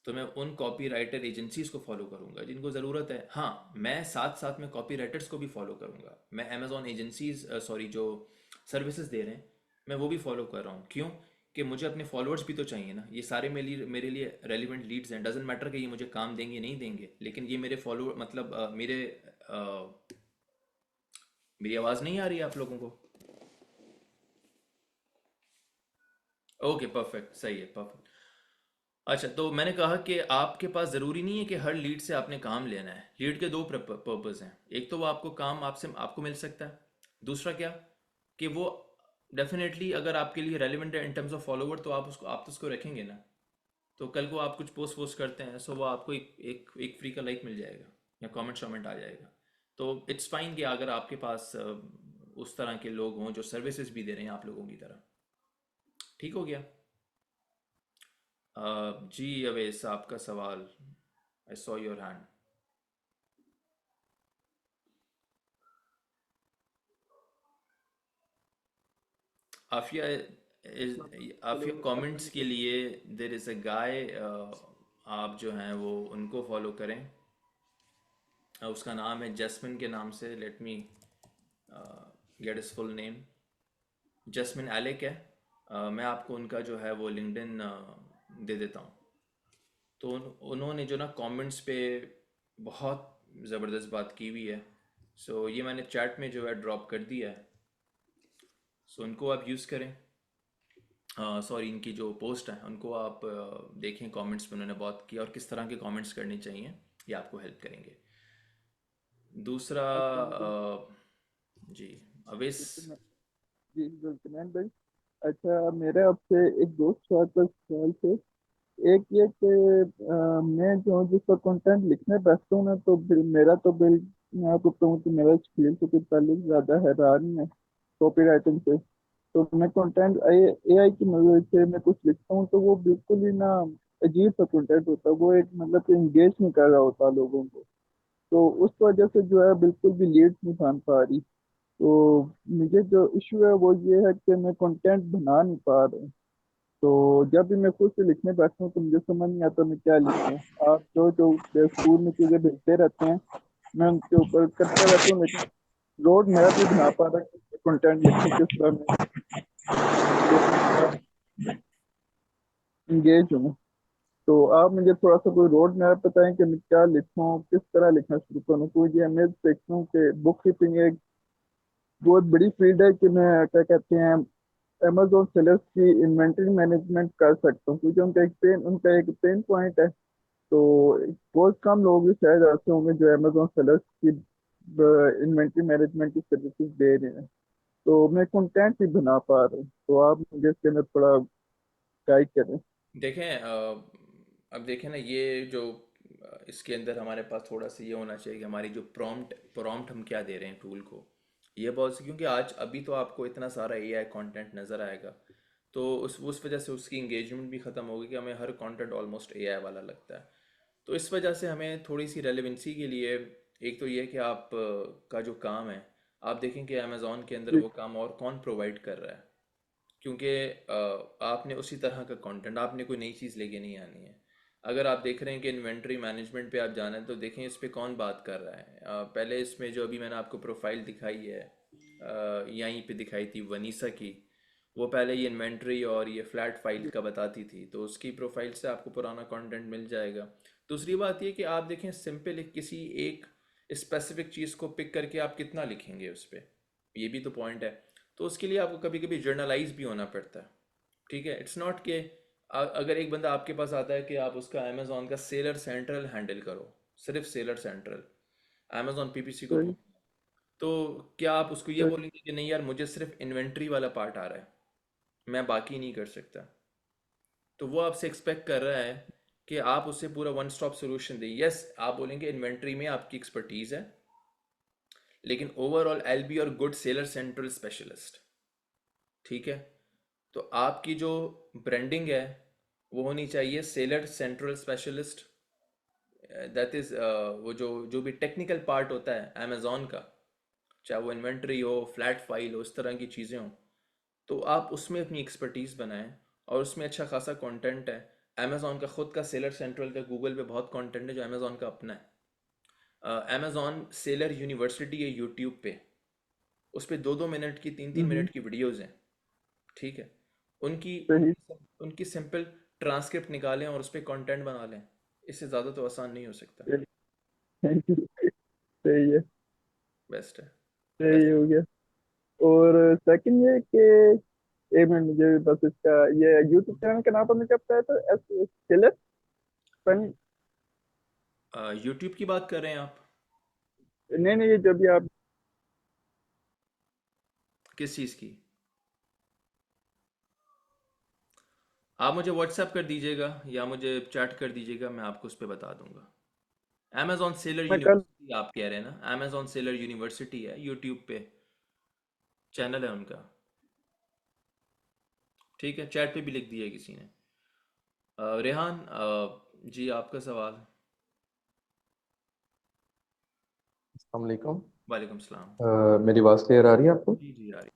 तो मैं उन कॉपी राइटर एजेंसीज को फॉलो करूंगा जिनको ज़रूरत है। हाँ, मैं साथ साथ में कॉपी राइटर्स को भी फॉलो करूंगा। मैं अमेजोन एजेंसीज, सॉरी, जो सर्विसेज दे रहे हैं मैं वो भी फॉलो कर रहा हूँ। क्यों? कि मुझे अपने फॉलोअर्स भी तो चाहिए ना। ये सारे मेरे लिए रेलिवेंट लीड्स हैं। डजेंट मैटर कि ये मुझे काम देंगे नहीं देंगे, लेकिन ये मेरे फॉलोअर, मतलब मेरी आवाज़ नहीं आ रही है आप लोगों को? ओके, परफेक्ट, सही है, परफेक्ट। अच्छा, तो मैंने कहा कि आपके पास ज़रूरी नहीं है कि हर लीड से आपने काम लेना है। लीड के दो पर्पज़ हैं। एक तो वो आपको काम आपसे आपको मिल सकता है। दूसरा क्या, कि वो डेफिनेटली अगर आपके लिए रेलिवेंट है इन टर्म्स ऑफ फॉलोवर, तो आप तो उसको रखेंगे ना। तो कल को आप कुछ पोस्ट वोस्ट करते हैं, सो वो आपको एक फ्री का लाइक मिल जाएगा या कमेंट शमेंट आ जाएगा। तो इट्स फाइन कि अगर आपके पास उस तरह के लोग हों जो सर्विसेज भी दे रहे हैं आप लोगों की तरह। ठीक हो गया। जी अवैस, आपका सवाल, I saw your hand. Afia Afia comments के लिए देर इज़ अ गाय, आप जो हैं वो उनको फॉलो करें। उसका नाम है जैस्मिन के नाम से। Let me get his full name. Jasmine Alec है। मैं आपको उनका जो है वो लिंक्डइन दे देता हूँ। तो उन्होंने जो ना कमेंट्स पे बहुत ज़बरदस्त बात की हुई है। सो ये मैंने चैट में जो है ड्रॉप कर दिया है। सो उनको आप यूज़ करें। सॉरी, इनकी जो पोस्ट है उनको आप देखें। कमेंट्स में उन्होंने बहुत किया, और किस तरह के कमेंट्स करने चाहिए ये आपको हेल्प करेंगे। दूसरा, अस्सलाम वालेकुम। जी अवेश। जी जुल्फिनैन भाई। अच्छा, मेरे आपसे एक दोस्त का सवाल थे। एक ये कि मैं जो जिसका कंटेंट लिखने बैठता हूँ ना, तो मेरा तो बिल, मैं आपको कहूँ तो मेरा स्किल तो कुछ पहले से ज़्यादा है रहा नहीं है कॉपी राइटिंग से। तो मैं कंटेंट AI की मदद से मैं कुछ लिखता हूँ तो वो बिल्कुल ही ना अजीब सा कंटेंट होता है। वो एक मतलब कि इंगेज नहीं कर रहा होता लोगों को। तो उस वजह से जो है बिल्कुल भी लीड नहीं बन पा रही। तो मुझे जो इशू है वो ये है कि मैं कंटेंट बना नहीं पा रहा हूँ। तो जब भी मैं खुद से लिखने बैठता हूँ तो मुझे समझ नहीं आता मैं क्या लिखूँ। आप जो जो स्कूल में चीज़ें भेजते रहते हैं मैं उनके ऊपर करता रहता हूँ, लेकिन रोड मैप नहीं बना पा रहा कि कंटेंट लिखूँ किस तरह मैं लोगों के साथ इंगेज हूँ। तो आप मुझे थोड़ा सा कोई रोड मैप बताएं कि मैं क्या लिखूँ, किस तरह लिखना शुरू करूँ, क्योंकि मैं देखता हूँ कि बुक कीपिंग एक बहुत बड़ी फील्ड है कि मैं क्या कहते हैं अमेजोन सेलर्स की इन्वेंटरी मैनेजमेंट कर सकता हूँ, क्योंकि उनका एक पेन पॉइंट है। तो बहुत कम लोग ही शायद ऐसे होंगे जो अमेजोन सेलर्स की इन्वेंटरी मैनेजमेंट की सर्विसेज दे रहे हैं। तो मैं कंटेंट नहीं बना पा रहा हूँ, तो आप मुझे इसके अंदर थोड़ा गाइड करें। देखें अब देखें ना, ये जो इसके अंदर हमारे पास थोड़ा सा ये होना चाहिए कि हमारी जो प्रॉम्प्ट प्रॉम्प्ट हम क्या दे रहे हैं टूल को, ये बहुत, क्योंकि आज अभी तो आपको इतना सारा एआई कंटेंट नज़र आएगा, तो उस वजह से उसकी इंगेजमेंट भी ख़त्म होगी कि हमें हर कंटेंट ऑलमोस्ट एआई वाला लगता है। तो इस वजह से हमें थोड़ी सी रेलेवेंसी के लिए, एक तो ये कि आप का जो काम है, आप देखें कि अमेज़ॉन के अंदर जी वो काम और कौन प्रोवाइड कर रहा है। क्योंकि आपने उसी तरह का कंटेंट, आपने कोई नई चीज़ लेके नहीं आनी है। अगर आप देख रहे हैं कि इन्वेंटरी मैनेजमेंट पे आप जाना है, तो देखें इस पे कौन बात कर रहा है। पहले इसमें जो अभी मैंने आपको प्रोफाइल दिखाई है, यहीं पे दिखाई थी वनीसा की, वो पहले ये इन्वेंटरी और ये फ्लैट फाइल जी का बताती थी, तो उसकी प्रोफाइल से आपको पुराना कंटेंट मिल जाएगा। दूसरी बात ये कि आप देखें सिंपल किसी एक स्पेसिफिक चीज़ को पिक करके आप कितना लिखेंगे उस पर, ये भी तो पॉइंट है। तो उसके लिए आपको कभी कभी जर्नलाइज भी होना पड़ता है। ठीक है, इट्स नॉट कि अगर एक बंदा आपके पास आता है कि आप उसका अमेजोन का सेलर सेंट्रल हैंडल करो, सिर्फ सेलर सेंट्रल, अमेजोन पीपीसी को सही ढूंढ, तो क्या आप उसको ये सही बोलेंगे कि नहीं यार मुझे सिर्फ इन्वेंट्री वाला पार्ट आ रहा है, मैं बाकी नहीं कर सकता? तो वो आपसे एक्सपेक्ट कर रहा है कि आप उससे पूरा वन स्टॉप सोल्यूशन दें। यस, आप बोलेंगे इन्वेंट्री में आपकी एक्सपर्टीज है, लेकिन ओवरऑल आई बी और गुड सेलर सेंट्रल स्पेशलिस्ट। ठीक है, तो आपकी जो ब्रांडिंग है वो होनी चाहिए seller central specialist. That is वो जो भी टेक्निकल पार्ट होता है अमेज़ॉन का, चाहे वो इन्वेंट्री हो, फ्लैट फाइल हो, इस तरह की चीज़ें हों, तो आप उसमें अपनी एक्सपर्टीज़ बनाएं, और उसमें अच्छा खासा कंटेंट है। अमेज़ॉन का खुद का सेलर सेंट्रल का गूगल पे बहुत कंटेंट है जो अमेज़ॉन का अपना है। अमेज़ॉन सेलर यूनिवर्सिटी है यूट्यूब पे, उस पे 2-2 मिनट की, 3-3 मिनट की वीडियोज़ हैं। ठीक है, उनकी सही उनकी उनकी सिंपल ट्रांसक्रिप्ट निकालें और उस पर कंटेंट बना लें। इससे ज़्यादा तो आसान नहीं हो सकता। सही थैंक यू। सही है। बेस्ट है। सही बेस्ट। हो गया। और सेकंड ये कि एक मिनट, मुझे बस इसका ये यूट्यूब चैनल का नाम आपने क्या बताया था, एस सेलर फन? यूट्यूब की बात कर रहे हैं आप? नहीं नहीं, ये जो भी आप किस चीज़ की? आप मुझे व्हाट्सएप कर दीजिएगा या मुझे चैट कर दीजिएगा, मैं आपको उस पर बता दूंगा। अमेज़ॉन सेलर मैं कल यूनिवर्सिटी आप कह रहे हैं ना? अमेज़ॉन सेलर यूनिवर्सिटी है यूट्यूब पे, चैनल है उनका। ठीक है, चैट पे भी लिख दिया किसी ने। रेहान, जी आपका सवाल। अस्सलाम वालेकुम। वालेकुम सलाम। मेरी आवाज़ क्लियर आ रही है आपको? जी जी, आ रही।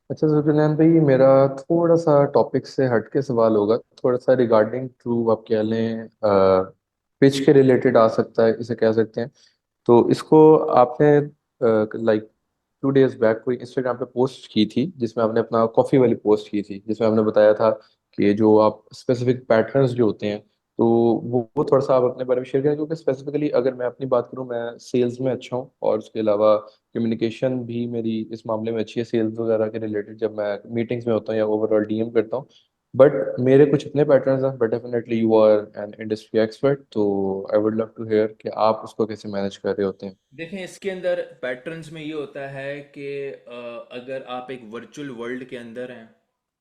अच्छा जुल्फिनैन भाई, मेरा थोड़ा सा टॉपिक से हट के सवाल होगा, थोड़ा सा रिगार्डिंग टू आप कह लें पिच के रिलेटेड आ सकता है, इसे कह सकते हैं। तो इसको आपने लाइक 2 डेज बैक कोई इंस्टाग्राम पे पोस्ट की थी, जिसमें आपने अपना कॉफ़ी वाली पोस्ट की थी, जिसमें आपने बताया था कि जो आप स्पेसिफिक पैटर्न्स जो होते हैं, तो वो थोड़ा सा आप अपने बारे में शेयर करें, क्योंकि स्पेसिफिकली अगर मैं अपनी बात करूं, मैं सेल्स में अच्छा हूं, और उसके अलावा कम्युनिकेशन भी मेरी इस मामले में अच्छी है, सेल्स वगैरह के रिलेटेड जब मैं मीटिंग्स में होता हूँ या ओवरऑल डीएम करता हूँ। बट मेरे कुछ अपने पैटर्न्स हैं, but definitely you are an industry expert, तो I would love to hear कि आप उसको कैसे मैनेज कर रहे होते हैं। देखें, इसके अंदर पैटर्न्स में ये होता है कि अगर आप एक वर्चुअल वर्ल्ड के अंदर हैं,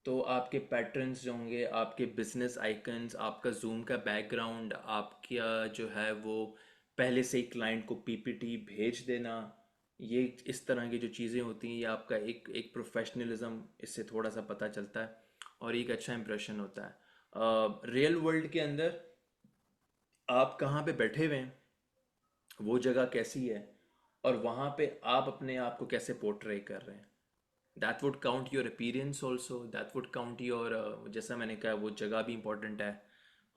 तो आपके पैटर्न्स जो होंगे, आपके बिजनेस आइकन्स, आपका जूम का बैकग्राउंड, आपका जो है वो पहले से ही क्लाइंट को पीपीटी भेज देना, ये इस तरह की जो चीज़ें होती हैं, ये आपका एक एक प्रोफेशनलिज्म इससे थोड़ा सा पता चलता है, और एक अच्छा इंप्रेशन होता है। रियल वर्ल्ड के अंदर आप कहाँ पे बैठे हुए हैं, वो जगह कैसी है, और वहाँ पे आप अपने आप को कैसे पोर्ट्रे कर रहे हैं। That would count your appearance also, that would count your, जैसा मैंने कहा वो जगह भी इम्पोर्टेंट है।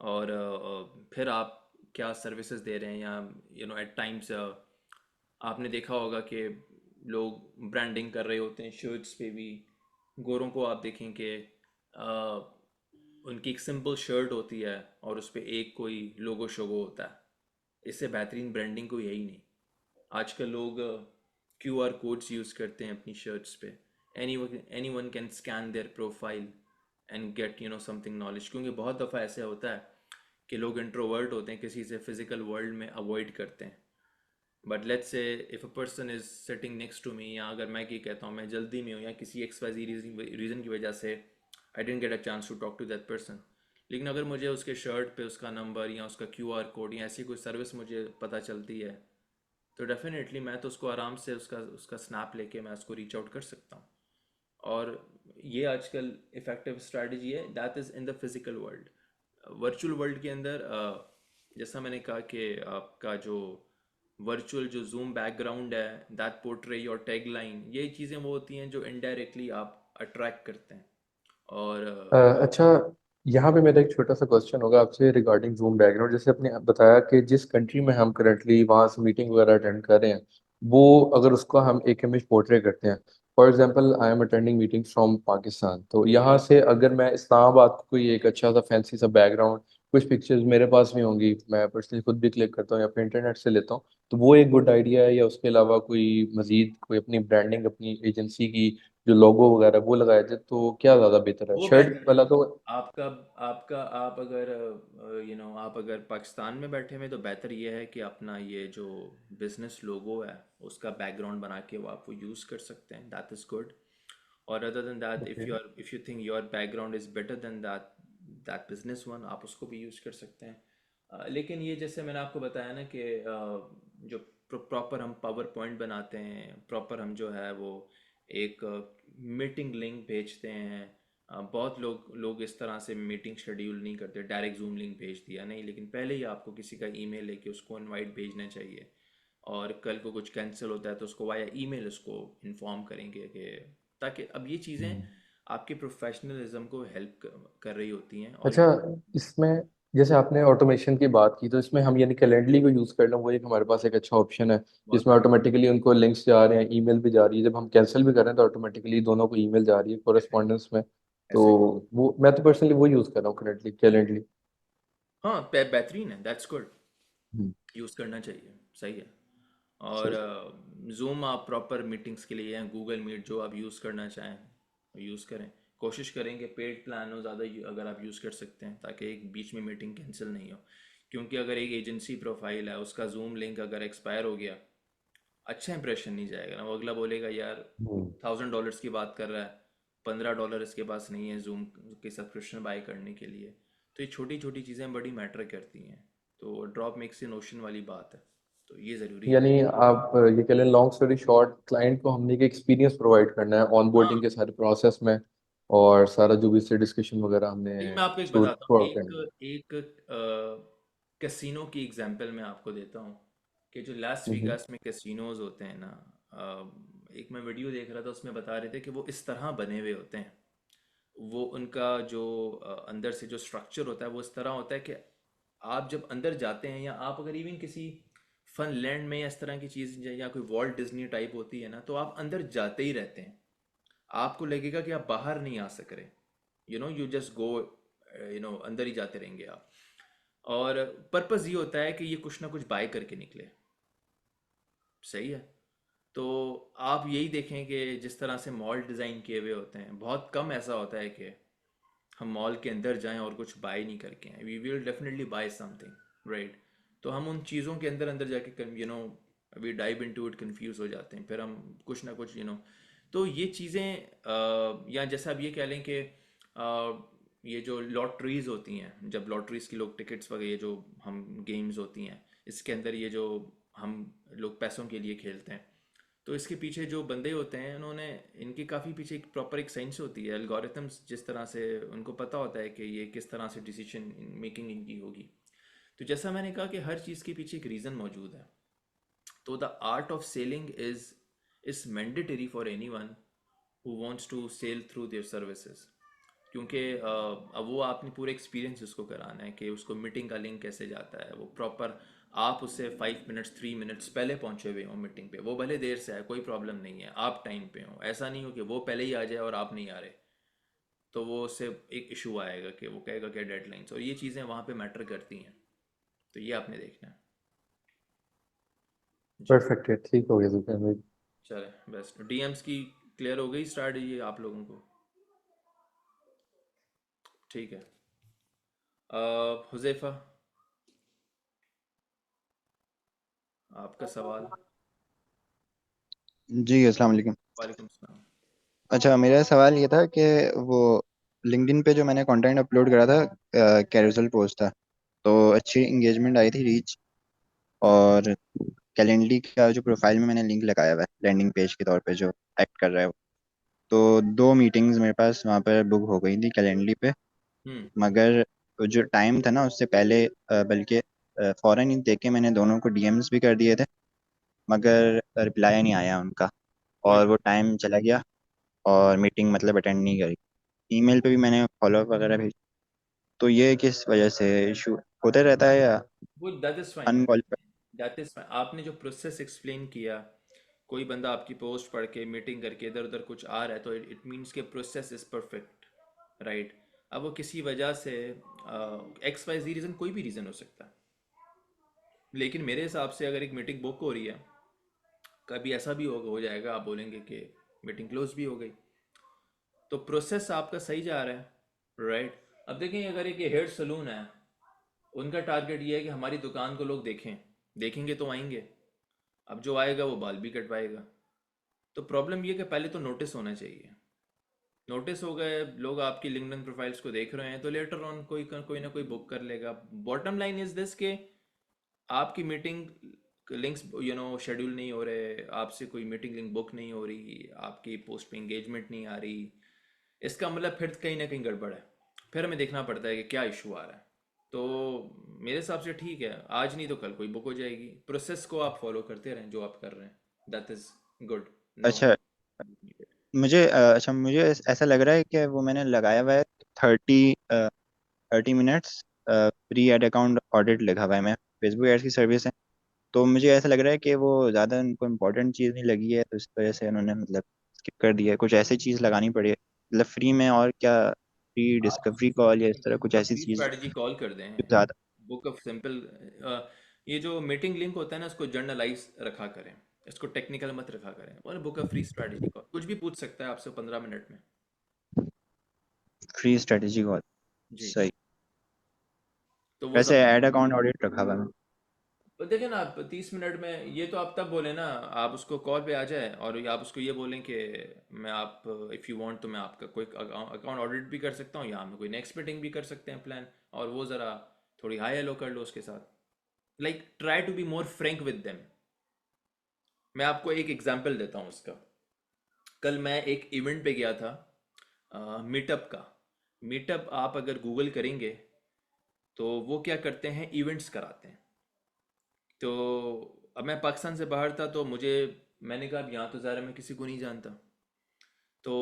और फिर आप क्या सर्विसेज दे रहे हैं, या एट टाइम्स आपने देखा होगा कि लोग ब्रांडिंग कर रहे होते हैं शर्ट्स पे भी। गोरों को आप देखें कि उनकी एक सिंपल शर्ट होती है और उस पे एक कोई लोगो शोगो होता है। इससे बेहतरीन ब्रांडिंग कोई है ही नहीं। आजकल लोग QR कोड्स यूज़ करते हैं अपनी शर्ट्स पे। Any one can scan there profile and get something knowledge, क्योंकि बहुत दफ़ा ऐसे होता है कि लोग इंट्रोवर्ट होते हैं, किसी से फिजिकल वर्ल्ड में अवॉइड करते हैं। But let's say if a person is sitting next to me, या अगर मैं ये कहता हूँ मैं जल्दी में हूँ या किसी XYZ रीज़न की वजह से I didn't get a chance to talk to that person, लेकिन अगर मुझे उसके शर्ट पे उसका नंबर या उसका QR कोड या ऐसी कोई सर्विस मुझे पता चलती है, तो डेफिनेटली मैं तो उसको आराम से उसका उसका स्नैप लेके मैं उसको रीच आउट कर सकता हूँ। और ये आजकल इफ़ेक्टिव स्ट्रैटेजी है, that is in the physical world. Virtual world के अंदर जैसा मैंने कहा कि आपका जो वर्चुअल जो जूम बैकग्राउंड है, that portray your tag line, ये चीज़ें वो होती हैं जो इनडायरेक्टली आप अट्रैक्ट करते हैं। और अच्छा, यहाँ पे मेरा एक छोटा सा क्वेश्चन होगा आपसे रिगार्डिंग जूम बैकग्राउंड। जैसे आपने बताया कि जिस कंट्री में हम करंटली वहाँ से मीटिंग वगैरह अटेंड कर रहे हैं, वो अगर उसको हम एक इमेज पोर्ट्रे करते हैं, for example I am attending meeting from Pakistan, तो यहाँ से अगर मैं इस्लामाबाद को कोई एक अच्छा सा फैंसी सा बैकग्राउंड, कुछ पिक्चर्स मेरे पास भी होंगी, मैं पर्सनली खुद भी क्लिक करता हूँ या फिर इंटरनेट से लेता हूँ, तो वो एक गुड आइडिया है? या उसके अलावा कोई मजीद कोई अपनी ब्रांडिंग अपनी एजेंसी की जो लोगो वगैरह वो लगाया जाए तो क्या ज़्यादा बेहतर है? वो शर्ट बेहतर है। वाला तो आपका आपका आप अगर आप अगर पाकिस्तान में बैठे हुए, तो बेहतर ये है कि अपना ये जो बिजनेस लोगो है उसका बैकग्राउंड बना के वो आप वो यूज़ कर सकते हैं, दैट इज़ गुड। और other than that, okay. If you think your background is better than that that business one, आप उसको भी यूज़ कर सकते हैं। लेकिन ये जैसे मैंने आपको बताया ना कि जो प्रॉपर हम पावर पॉइंट बनाते हैं, प्रॉपर हम जो है वो एक मीटिंग लिंक भेजते हैं। बहुत लोग इस तरह से मीटिंग शेड्यूल नहीं करते, डायरेक्ट जूम लिंक भेज दिया नहीं, लेकिन पहले ही आपको किसी का ईमेल लेके उसको इनवाइट भेजना चाहिए। और कल को कुछ कैंसिल होता है तो उसको वाया ईमेल उसको इन्फॉर्म करेंगे कि, ताकि अब ये चीज़ें हम्म। आपके प्रोफेशनलिज्म को हेल्प कर रही होती हैं। और अच्छा, इसमें जैसे आपने ऑटोमेशन की बात की, तो इसमें हम यानी कैलेंडली को यूज़ करना वो एक हमारे पास एक अच्छा ऑप्शन है, बहुत जिसमें ऑटोमेटिकली उनको लिंक्स जा रहे हैं, ईमेल भी जा रही है, जब हम कैंसिल भी कर रहे हैं तो ऑटोमेटिकली दोनों को ईमेल जा रही है कोरेस्पॉन्डेंस में। तो ऐसे, वो मैं तो पर्सनली वो यूज़ कर रहा हूँ करेंटली, कैलेंडली। हाँ बेहतरीन है, दैट्स गुड, हम्म। यूज़ करना चाहिए, सही है। और सही। जूम आप प्रॉपर मीटिंग्स के लिए, या गूगल मीट जो आप यूज़ करना चाहें यूज़ करें। कोशिश करें कि पेड प्लान हो ज़्यादा, अगर आप यूज़ कर सकते हैं, ताकि एक बीच में मीटिंग कैंसिल नहीं हो। क्योंकि अगर एक एजेंसी प्रोफाइल है, उसका जूम लिंक अगर एक्सपायर हो गया, अच्छा इंप्रेशन नहीं जाएगा ना। वो अगला बोलेगा यार हम्म। $1000 की बात कर रहा है, $15 इसके पास नहीं है जूम की सब्सक्रिप्शन बाय करने के लिए। तो ये छोटी छोटी चीज़ें बड़ी मैटर करती हैं। तो ड्रॉप मेक्स इन ओशन वाली बात है, तो ये ज़रूरी है। यानी आप ये कह लें, लॉन्ग स्टोरी शॉर्ट, क्लाइंट को हमने एक एक्सपीरियंस प्रोवाइड करना है ऑन हाँ, बोर्डिंग के सारे प्रोसेस में, और सारा जो भी इससे डिस्कशन वगैरह हमने लेकिन मैं आपको एक थ्रू बताता थ्रू हूँ, आउट एक करना है। एक कैसीनो की एग्जांपल मैं आपको देता हूँ कि जो लास हम्म। वेगास में कैसीनोज होते हैं ना, एक मैं वीडियो देख रहा था, उसमें बता रहे थे कि वो इस तरह बने हुए होते हैं। वो उनका जो अंदर से जो स्ट्रक्चर होता है वो इस तरह होता है कि आप जब अंदर जाते हैं, या आप अगर इवन किसी फनलैंड में या इस तरह की चीज़, या कोई वॉल्ट डिज्नी टाइप होती है ना, तो आप अंदर जाते ही रहते हैं। आपको लगेगा कि आप बाहर नहीं आ सक रहे, यू जस्ट गो, अंदर ही जाते रहेंगे आप। और पर्पस ये होता है कि ये कुछ ना कुछ बाय करके निकले, सही है। तो आप यही देखें कि जिस तरह से मॉल डिज़ाइन किए हुए होते हैं, बहुत कम ऐसा होता है कि हम मॉल के अंदर जाएं और कुछ बाय नहीं करके आए। We will definitely buy something, right. तो हम उन चीज़ों के अंदर अंदर जाके we dive into it, confuse हो जाते हैं, फिर हम कुछ ना कुछ तो ये चीज़ें, या जैसा आप ये कह लें कि ये जो लॉटरीज होती हैं, जब लॉटरीज की लोग टिकट्स वगैरह, ये जो हम गेम्स होती हैं, इसके अंदर ये जो हम लोग पैसों के लिए खेलते हैं, तो इसके पीछे जो बंदे होते हैं, उन्होंने इनके काफ़ी पीछे एक प्रॉपर एक साइंस होती है, एल्गोरिथम्स, जिस तरह से उनको पता होता है कि ये किस तरह से डिसीजन मेकिंग इनकी होगी। तो जैसा मैंने कहा कि हर चीज़ के पीछे एक रीज़न मौजूद है। तो the art of selling is mandatory for anyone who wants to sell through their services, क्योंकि अब वो आपने पूरे एक्सपीरियंस उसको कराना है कि उसको मीटिंग का लिंक कैसे जाता है, वो प्रॉपर आप उससे 5 मिनट्स 3 मिनट्स पहले पहुंचे हुए हो मीटिंग पे, वो भले देर से आए कोई प्रॉब्लम नहीं है, आप टाइम पे हो, ऐसा नहीं हो कि वो पहले ही आ जाए और आप नहीं आ रहे, तो वो उससे एक इशू आएगा कि वो कहेगा क्या डेडलाइंस, और ये चीज़ें वहाँ पे मैटर करती हैं, तो ये आपने देखना है। जी। परफेक्ट है, ठीक हो गया सुफियान भाई। चले, बेस्ट डीएम्स की क्लियर हो गई स्ट्रैटेजी आप लोगों को? ठीक है। हुज़ैफा, आपका सवाल। जी अस्सलाम वालेकुम। वालेकुम सलाम। अच्छा, मेरा सवाल ये था कि वो लिंक्डइन पे जो मैंने कंटेंट अपलोड करा था, कैरोसेल पोस्ट था, तो अच्छी इंगेजमेंट आई थी, रीच। और कैलेंडली का जो प्रोफाइल में मैंने लिंक लगाया हुआ है लैंडिंग पेज के तौर पे जो एक्ट कर रहा है वो, तो 2 मीटिंग्स मेरे पास वहाँ पर बुक हो गई थी कैलेंडली पे। हम्म। मगर जो टाइम था ना उससे पहले, बल्कि फ़ौरन ही देख के मैंने दोनों को डीएम्स भी कर दिए थे, मगर रिप्लाई नहीं आया उनका, और वो टाइम चला गया और मीटिंग मतलब अटेंड नहीं करी। ईमेल पे भी मैंने फॉलोअप वगैरह भेज। तो ये किस वजह से इशू होते रहता है, या वो that is fine, unqualified? That is fine. आपने जो प्रोसेस एक्सप्लेन किया, कोई बंदा आपकी पोस्ट पढ़ के मीटिंग करके इधर उधर कुछ आ रहा है, तो इट मीन्स के प्रोसेस इज़ परफेक्ट, राइट? अब वो किसी वजह से एक्स वाई जी रीज़न, कोई भी रीज़न हो सकता है, लेकिन मेरे हिसाब से अगर एक मीटिंग बुक हो रही है, कभी ऐसा भी हो जाएगा आप बोलेंगे कि मीटिंग क्लोज भी हो गई, तो प्रोसेस आपका सही जा रहा है, राइट? अब देखें, अगर एक हेयर सलून है, उनका टारगेट ये है कि हमारी दुकान को लोग देखें, देखेंगे तो आएंगे, अब जो आएगा वो बाल भी कटवाएगा। तो प्रॉब्लम ये कि पहले तो नोटिस होना चाहिए, नोटिस हो गए, लोग आपकी लिंक्डइन प्रोफाइल्स को देख रहे हैं, तो लेटर ऑन कोई ना कोई बुक कर लेगा। बॉटम लाइन इज दिस के आपकी मीटिंग लिंक्स शेड्यूल नहीं हो रहे, आपसे कोई मीटिंग लिंक बुक नहीं हो रही, आपकी पोस्ट पे इंगेजमेंट नहीं आ रही, इसका मतलब फिर कहीं ना कहीं गड़बड़ है, फिर हमें देखना पड़ता है कि क्या इशू आ रहा है। तो मेरे हिसाब से ठीक है, आज नहीं तो कल कोई बुक हो जाएगी, प्रोसेस को आप फॉलो करते रहें जो आप कर रहे हैं, दैट इज़ गुड। नो। अच्छा, मुझे ऐसा लग रहा है कि वो मैंने लगाया हुआ है 30 minutes pre ad account audit लिखा हुआ है। मैं फेसबुक एड्स की सर्विस है, तो मुझे ऐसा लग रहा है कि वो ज़्यादा उनको इम्पोर्टेंट चीज़ नहीं लगी है, तो इस वजह से उन्होंने मतलब स्किप कर दिया है। कुछ ऐसी चीज़ लगानी पड़ी है मतलब फ्री में, और क्या, फ्री आप डिस्कवरी कॉल या इस तरह बुक कुछ अ ऐसी फ्री चीज़ स्ट्रैटेजी कॉल कर दें, जो ज़्यादा। Book of simple. ये जो मीटिंग लिंक होता है ना, इसको जर्नलाइज रखा करें, इसको टेक्निकल मत रखा करें, और book of free strategy call, कुछ भी पूछ सकता है आपसे 15 मिनट में। फ्री स्ट्रेटेजी कॉल, जी। सही। तो वो वैसे ज़्यादा। ऐड अकाउंट ऑडिट रखा हुआ है मैंने। तो देखें ना, आप 30 मिनट में, ये तो आप तब बोले ना, आप उसको कॉल पे आ जाए और आप उसको ये बोलें कि मैं आप, इफ़ यू वांट तो मैं आपका कोई अकाउंट ऑडिट भी कर सकता हूँ, या हम कोई नेक्स्ट मीटिंग भी कर सकते हैं प्लान, और वो ज़रा थोड़ी हाई हेलो कर लो उसके साथ, like try to be more frank with them. मैं आपको एक एग्जांपल देता हूँ उसका। कल मैं एक इवेंट पे गया था, मीटअप का। मीटअप आप अगर गूगल करेंगे तो वो क्या करते हैं, इवेंट्स कराते हैं। तो अब मैं पाकिस्तान से बाहर था, तो मैंने कहा अब यहाँ तो ज़ाहिर है मैं किसी को नहीं जानता, तो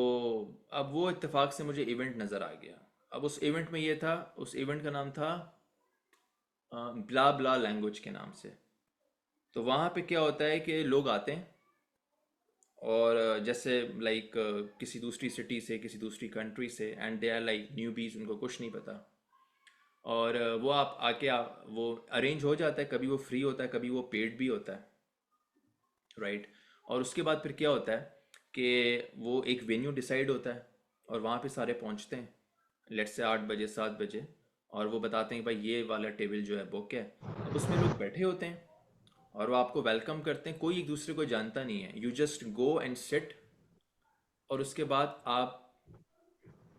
अब वो इत्तेफाक से मुझे इवेंट नज़र आ गया। अब उस इवेंट में ये था, उस इवेंट का नाम था ब्ला ब्ला लैंग्वेज के नाम से। तो वहाँ पे क्या होता है कि लोग आते हैं, और जैसे लाइक किसी दूसरी सिटी से, किसी दूसरी कंट्री से, and they are like newbies, उनको कुछ नहीं पता, और वो आप आके वो अरेंज हो जाता है, कभी वो फ्री होता है, कभी वो पेड भी होता है, राइट? और उसके बाद फिर क्या होता है कि वो एक वेन्यू डिसाइड होता है, और वहाँ पे सारे पहुँचते हैं, लेट से 8 बजे 7 बजे, और वो बताते हैं कि भाई ये वाला टेबल जो है बुक है। अब उसमें लोग बैठे होते हैं, और वो आपको वेलकम करते हैं, कोई एक दूसरे को जानता नहीं है, you just go and sit. और उसके बाद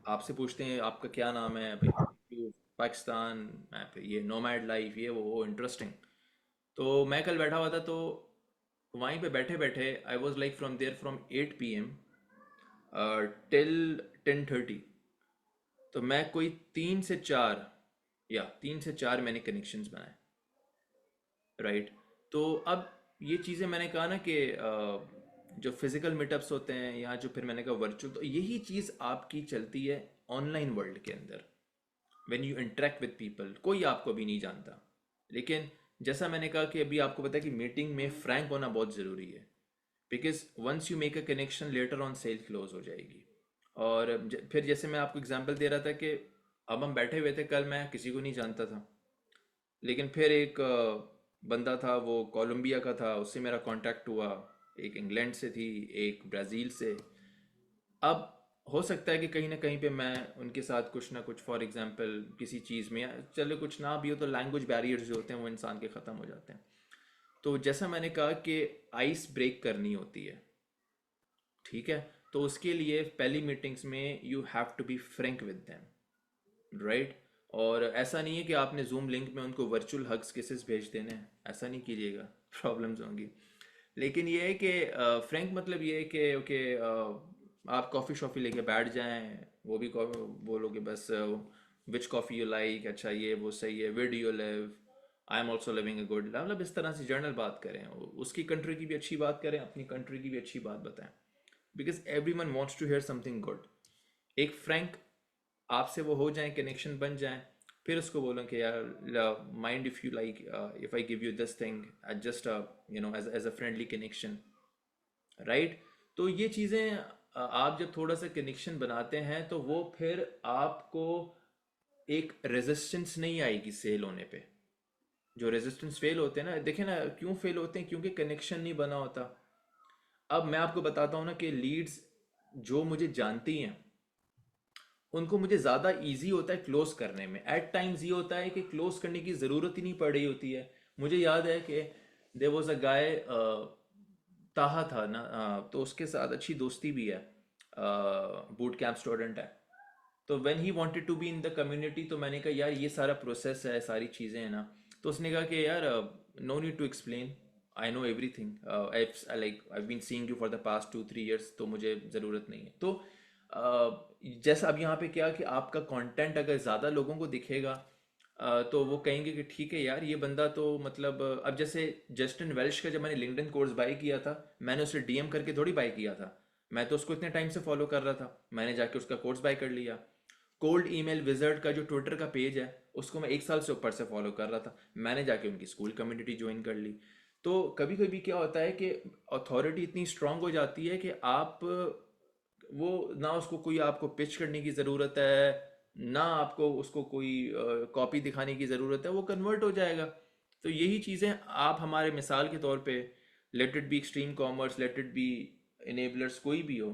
आपसे पूछते हैं आपका क्या नाम है भाई, पाकिस्तान, मैं फिर ये नोमैड लाइफ, ये वो इंटरेस्टिंग। तो मैं कल बैठा हुआ था, तो वहीं पे बैठे बैठे I was like from there from 8 PM till 10:30। तो मैं कोई 3 से 4 मैंने कनेक्शंस बनाए, राइट? तो अब ये चीज़ें मैंने कहा ना कि जो फिजिकल मीटअप्स होते हैं या जो फिर मैंने कहा वर्चुअल, तो यही चीज़ आपकी चलती है ऑनलाइन वर्ल्ड के अंदर। When you interact with people, कोई आपको भी नहीं जानता, लेकिन जैसा मैंने कहा कि अभी आपको पता है कि मीटिंग में फ्रैंक होना बहुत ज़रूरी है, because once you make a connection later on sell close हो जाएगी। और फिर जैसे मैं आपको एग्जांपल दे रहा था कि अब हम बैठे हुए थे, कल मैं किसी को नहीं जानता था, लेकिन फिर एक बंदा था, वो कोलंबिया का था, उससे मेरा कांटेक्ट हुआ, एक इंग्लैंड से थी, एक ब्राज़ील से। अब हो सकता है कि कहीं ना कहीं पे मैं उनके साथ कुछ ना कुछ, फॉर एग्जांपल किसी चीज़ में, या चलो कुछ ना भी हो तो लैंग्वेज बैरियर्स जो होते हैं वो इंसान के ख़त्म हो जाते हैं। तो जैसा मैंने कहा कि आइस ब्रेक करनी होती है, ठीक है, तो उसके लिए पहली मीटिंग्स में you have to be frank with them, right. और ऐसा नहीं है कि आपने जूम लिंक में उनको वर्चुअल हग्स किसेस भेज देने हैं, ऐसा नहीं कीजिएगा, प्रॉब्लम्स होंगी। लेकिन ये है कि फ्रैंक मतलब ये है कि ओके, आप कॉफ़ी शॉफ़ी लेके बैठ जाएं, वो भी बोलोगे बस विच कॉफ़ी यू लाइक, अच्छा ये वो सही है, where do you live, I am also living a good, मतलब इस तरह से जनरल बात करें, उसकी कंट्री की भी अच्छी बात करें, अपनी कंट्री की भी अच्छी बात बताएं, because every one wants to hear something good. एक फ्रैंक आपसे वो हो जाए, कनेक्शन बन जाए, फिर उसको बोलो कि यार mind if you like, if I give you this thing just you know as a friendly connection, right. तो ये चीज़ें आप जब थोड़ा सा कनेक्शन बनाते हैं तो वो फिर आपको एक रेजिस्टेंस नहीं आएगी सेल होने पे। जो रेजिस्टेंस फेल होते हैं ना, देखें ना क्यों फेल होते हैं, क्योंकि कनेक्शन नहीं बना होता। अब मैं आपको बताता हूँ ना कि लीड्स जो मुझे जानती हैं उनको मुझे ज़्यादा इजी होता है क्लोज करने में। एट टाइम्स ये होता है कि क्लोज करने की ज़रूरत ही नहीं पड़ रही होती है। मुझे याद है कि देयर वाज अ गाय, ताहा था ना, तो उसके साथ अच्छी दोस्ती भी है, बूट कैंप स्टूडेंट है। तो when he wanted to be in the community, तो मैंने कहा यार ये सारा प्रोसेस है, सारी चीज़ें हैं ना। तो उसने कहा कि यार no need to explain, I know everything, I been seeing you for the past 2-3 years, तो मुझे ज़रूरत नहीं है। तो जैसा अब यहाँ पे क्या कि आपका कंटेंट अगर ज़्यादा लोगों को दिखेगा, तो वो कहेंगे कि ठीक है यार ये बंदा तो मतलब अब जैसे जस्टिन वेल्श का जब मैंने लिंक्डइन कोर्स बाय किया था, मैंने उसे डीएम करके थोड़ी बाय किया था, मैं तो उसको इतने टाइम से फॉलो कर रहा था, मैंने जाके उसका कोर्स बाय कर लिया। कोल्ड ईमेल विजर्ड का जो ट्विटर का पेज है उसको मैं 1 साल से ऊपर से फॉलो कर रहा था, मैंने जाके उनकी स्कूल कम्युनिटी ज्वाइन कर ली। तो कभी कभी क्या होता है कि अथॉरिटी इतनी स्ट्रांग हो जाती है कि आप वो ना उसको कोई आपको पिच करने की ज़रूरत है, ना आपको उसको कोई कॉपी दिखाने की ज़रूरत है, वो कन्वर्ट हो जाएगा। तो यही चीज़ें आप हमारे मिसाल के तौर पे, let it be extreme commerce, let it be enablers, कोई भी हो,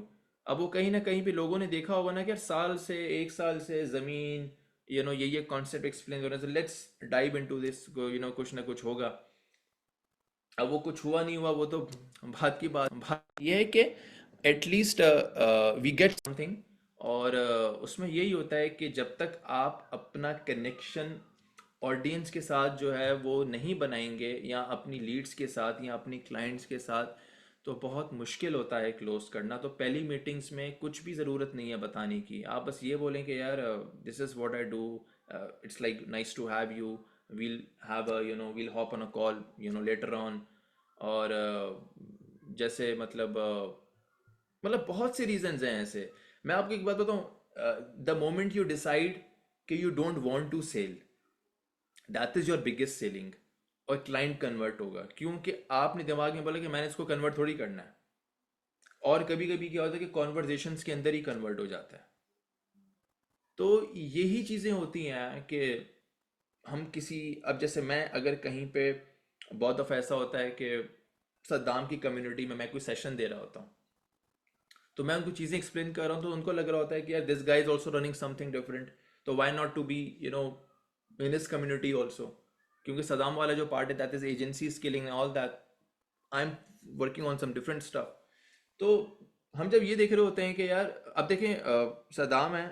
अब वो कहीं ना कहीं पे लोगों ने देखा होगा ना कि यार साल से 1 साल से ज़मीन ये कॉन्सेप्ट एक्सप्लेन हो रहा है, तो लेट्स डाइव इनटू दिस, कुछ ना कुछ होगा। अब वो कुछ हुआ नहीं हुआ वो तो बात की बात ये है कि एटलीस्ट वी गेट समथिंग। और उसमें यही होता है कि जब तक आप अपना कनेक्शन ऑडियंस के साथ जो है वो नहीं बनाएंगे, या अपनी लीड्स के साथ या अपनी क्लाइंट्स के साथ, तो बहुत मुश्किल होता है क्लोज करना। तो पहली मीटिंग्स में कुछ भी ज़रूरत नहीं है बताने की, आप बस ये बोलें कि यार this is what I do, it's like nice to have you, we'll have a we'll hop on a call later on। और जैसे मतलब बहुत से रीजंस हैं ऐसे। मैं आपको एक बात बताऊं, द मोमेंट यू डिसाइड कि you don't want to sell, that is your biggest selling, और क्लाइंट कन्वर्ट होगा, क्योंकि आपने दिमाग में बोला कि मैंने इसको कन्वर्ट थोड़ी करना है। और कभी कभी क्या होता है कि कॉन्वर्जेशंस के अंदर ही कन्वर्ट हो जाता है। तो यही चीज़ें होती हैं कि हम किसी, अब जैसे मैं अगर कहीं पे, बहुत दफ़ा ऐसा होता है कि सद्दाम की कम्युनिटी में मैं कोई सेशन दे रहा होता हूँ, तो मैं उनको चीज़ें एक्सप्लेन कर रहा हूँ, तो उनको लग रहा होता है कि यार this guy is also running something different, तो why not to be in his community also, क्योंकि सदाम वाला जो पार्ट है that is agency skilling all that, I am working on some different stuff. तो हम जब ये देख रहे होते हैं कि यार, अब देखें सदाम है,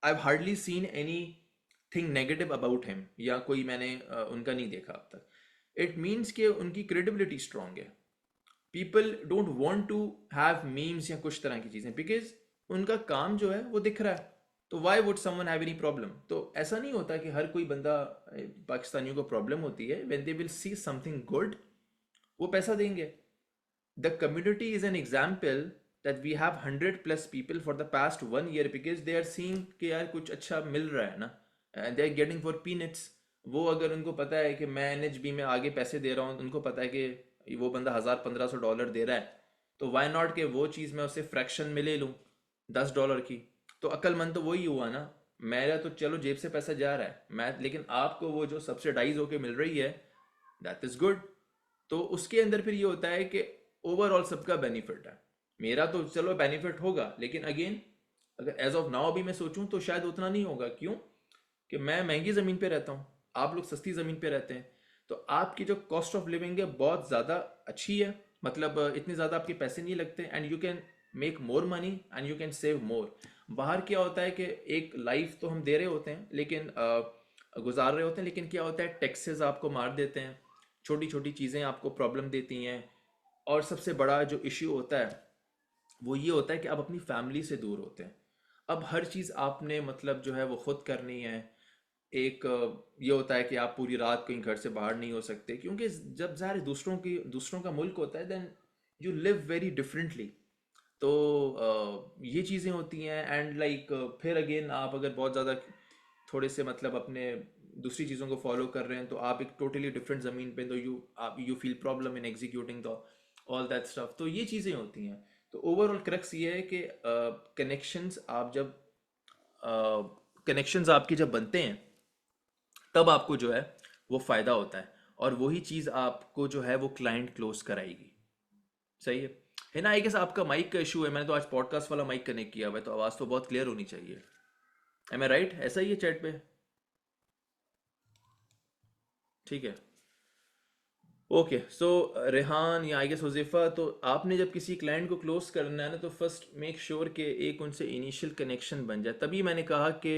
I have hardly seen any thing negative about him, या कोई मैंने उनका नहीं देखा अब तक। इट मीन्स कि उनकी क्रेडिबिलिटी स्ट्रांग है, people don't want to have memes या कुछ तरह की चीज़ें, बिकॉज उनका काम जो है वो दिख रहा है। तो why would someone have any problem? तो ऐसा नहीं होता कि हर कोई बंदा, पाकिस्तानियों को प्रॉब्लम होती है when they will see something good, वो पैसा देंगे। The community is an example that we have 100 plus people for the past 1 year because they are seeing कि यार कुछ अच्छा मिल रहा है ना, and they are getting for peanuts। वो अगर उनको पता है कि मैं NHB में आगे पैसे दे रहा हूँ, उनको पता है कि वो बंदा $1000-1500 दे रहा है, तो वाई नॉट के वो चीज़ मैं उससे फ्रैक्शन में ले लूँ $10 की। तो अक्लमंद तो वही हुआ ना। मेरा तो चलो जेब से पैसा जा रहा है मैं, लेकिन आपको वो जो सब्सिडाइज होके मिल रही है, दैट इज़ गुड। तो उसके अंदर फिर ये होता है कि ओवरऑल सबका बेनिफिट है। मेरा तो चलो बेनिफिट होगा, लेकिन अगेन अगर एज ऑफ नाउ अभी मैं सोचूं तो शायद उतना नहीं होगा। क्यों? कि मैं महंगी ज़मीन पे रहता हूँ, आप लोग सस्ती ज़मीन पे रहते हैं, तो आपकी जो कॉस्ट ऑफ लिविंग है बहुत ज़्यादा अच्छी है। मतलब इतने ज़्यादा आपके पैसे नहीं लगते, and you can make more money and you can save मोर। बाहर क्या होता है कि एक लाइफ तो हम दे रहे होते हैं, लेकिन गुजार रहे होते हैं, लेकिन क्या होता है टैक्सेस आपको मार देते हैं, छोटी छोटी चीज़ें आपको प्रॉब्लम देती हैं। और सबसे बड़ा जो इश्यू होता है वो ये होता है कि आप अपनी फैमिली से दूर होते हैं। अब हर चीज़ आपने मतलब जो है वो खुद करनी है। एक ये होता है कि आप पूरी रात कहीं घर से बाहर नहीं हो सकते, क्योंकि जब ज़ाहिर है दूसरों का मुल्क होता है, then you live very differently. तो ये चीज़ें होती हैं। एंड लाइक फिर अगेन आप अगर बहुत ज़्यादा थोड़े से मतलब अपने दूसरी चीज़ों को फॉलो कर रहे हैं, तो आप एक टोटली डिफरेंट ज़मीन पे, तो you feel problem in executing the all that stuff. तो ये चीज़ें होती हैं। तो ओवरऑल क्रक्स ये है कि कनेक्शंस आपके जब बनते हैं, तब आपको जो है वो फ़ायदा होता है, और वही चीज़ आपको जो है वो क्लाइंट क्लोज कराएगी। सही है ना? आई गेस आपका माइक का इशू है। मैंने तो आज पॉडकास्ट वाला माइक कनेक्ट किया हुआ है, तो आवाज़ तो बहुत क्लियर होनी चाहिए। एम आई राइट? ऐसा ही है चैट पे? ठीक है। ओके, सो रेहान या आई गेस हुज़ैफ़ा, तो आपने जब किसी क्लाइंट को क्लोज करना है ना, तो फर्स्ट मेक श्योर कि एक उनसे इनिशियल कनेक्शन बन जाए। तभी मैंने कहा कि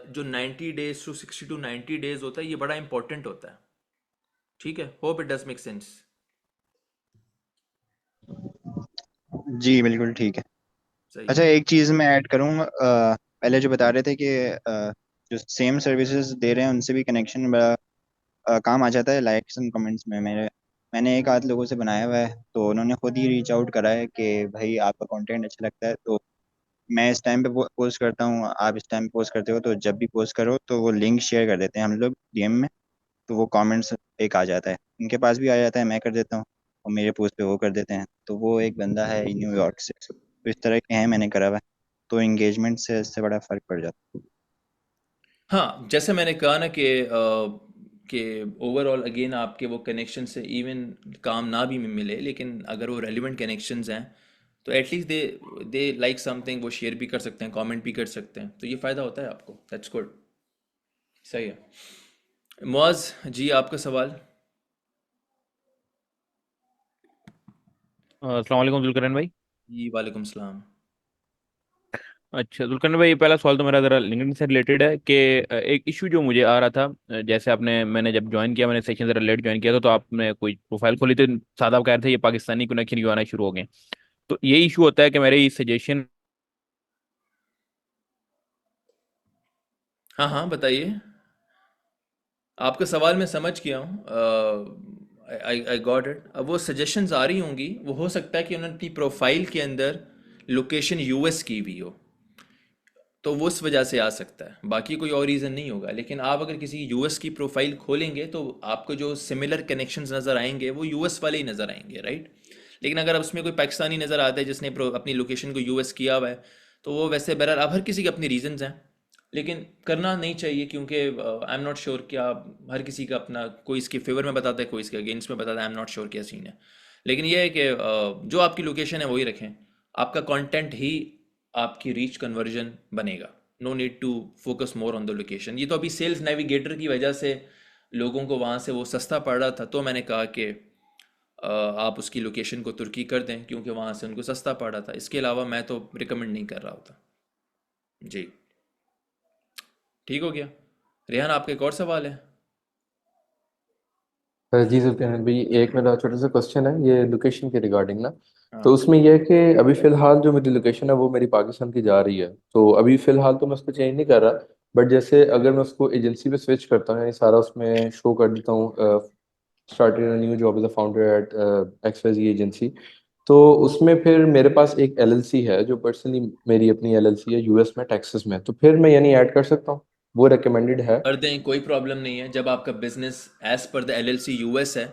जो 90 डेज टू 60 टू 90 डेज होता है, ये बड़ा इंपॉर्टेंट होता है। ठीक है, hope it does make sense. जी बिल्कुल ठीक है। सही अच्छा, है। एक चीज़ मैं ऐड करूँ, पहले जो बता रहे थे कि जो सेम सर्विसेज दे रहे हैं उनसे भी कनेक्शन बड़ा काम आ जाता है लाइक्स एंड कमेंट्स में। मैंने एक आध लोगों से बनाया हुआ है, तो उन्होंने खुद ही रीच आउट करा है कि भाई आपका कंटेंट अच्छा लगता है, तो मैं इस टाइम पे पोस्ट करता हूँ, आप इस टाइम पे पोस्ट करते हो, तो जब भी पोस्ट करो तो वो लिंक शेयर कर देते हैं हम लोग डीएम में, तो वो कमेंट्स एक आ जाता है, उनके पास भी आ जाता है, मैं कर देता हूँ, और मेरे पोस्ट पे वो कर देते हैं। तो वो एक बंदा है न्यूयॉर्क से, तो इस तरह के हैं, मैंने करा हुआ है, तो एंगेजमेंट से इससे बड़ा फर्क पड़ जाता है। हाँ, जैसे मैंने कहा ना कि ओवरऑल अगेन आपके वो कनेक्शन से इवन काम ना भी मिले, लेकिन अगर वो रेलिवेंट कनेक्शंस हैं, तो एटलीस्ट दे लाइक समथिंग, वो शेयर भी कर सकते हैं, कमेंट भी कर सकते हैं, तो ये फ़ायदा होता है आपको। That's good. सही है। मुआज जी, आपका सवाल। अस्सलाम वालेकुम जुल्करन भाई। जी वालेकुम सलाम। अच्छा जुल्करन भाई, पहला सवाल तो मेरा ज़रा लिंक्डइन से रिलेटेड है कि एक इशू जो मुझे आ रहा था, जैसे मैंने जब ज्वाइन किया, मैंने सेशन ज़रा लेट ज्वाइन किया था, तो आपने कोई प्रोफाइल खोली तो सादा कह रहे थे ये पाकिस्तानी कनेक्शन क्यों आना शुरू हो गए। तो ये इशू होता है कि मेरे सजेशन। हाँ हाँ, बताइए। आपका सवाल मैं समझ गया हूँ। I got it. अब वो सजेशंस आ रही होंगी, वो हो सकता है कि उन्होंने अपनी प्रोफाइल के अंदर लोकेशन यूएस की हुई हो, तो वो उस वजह से आ सकता है। बाकी कोई और रीज़न नहीं होगा। लेकिन आप अगर किसी यूएस की प्रोफाइल खोलेंगे, तो आपको जो सिमिलर कनेक्शंस नज़र आएंगे वो यूएस वाले ही नज़र आएंगे, राइट? लेकिन अगर उसमें कोई पाकिस्तानी नज़र आता है जिसने अपनी लोकेशन को यूएस किया हुआ है, तो वो वैसे बहरहाल अब हर किसी के अपनी रीजंस हैं, लेकिन करना नहीं चाहिए, क्योंकि आई एम नॉट श्योर क्या हर किसी का अपना, कोई इसके फेवर में बताता है, कोई इसके अगेंस्ट में बताता है। आई एम नॉट श्योर क्या सीन है। लेकिन यह है कि जो आपकी लोकेशन है वही रखें। आपका कंटेंट ही आपकी रीच कन्वर्जन बनेगा। No need to focus more on the location. ये तो अभी सेल्स नेविगेटर की वजह से लोगों को वहाँ से वो सस्ता पड़ रहा था, तो मैंने कहा कि आप उसकी लोकेशन को तुर्की कर दें, क्योंकि वहाँ से उनको सस्ता पड़ रहा था। इसके अलावा मैं तो रिकमेंड नहीं कर रहा होता। जी, ठीक हो गया। रेहान, आपका एक और सवाल है? जी जुल्फिकार भाई, एक मेरा छोटा सा क्वेश्चन है ये लोकेशन के रिगार्डिंग ना। तो हाँ उसमें यह है कि अभी फिलहाल जो मेरी लोकेशन है वो मेरी पाकिस्तान की जा रही है, तो अभी फिलहाल तो मैं उसको चेंज नहीं कर रहा। बट जैसे अगर मैं उसको एजेंसी पे स्विच करता हूँ, यानी सारा उसमें शो कर देता हूँ started a new job as a founder at XYZ agency. तो उसमें फिर मेरे पास एक एलएलसी है जो पर्सनली मेरी अपनी एलएलसी है यूएस में टेक्सास में, तो फिर मैं यानी ऐड कर सकता हूँ, वो रिकमेंडेड है। कर दें, कोई प्रॉब्लम नहीं है। जब आपका business as per the LLC US है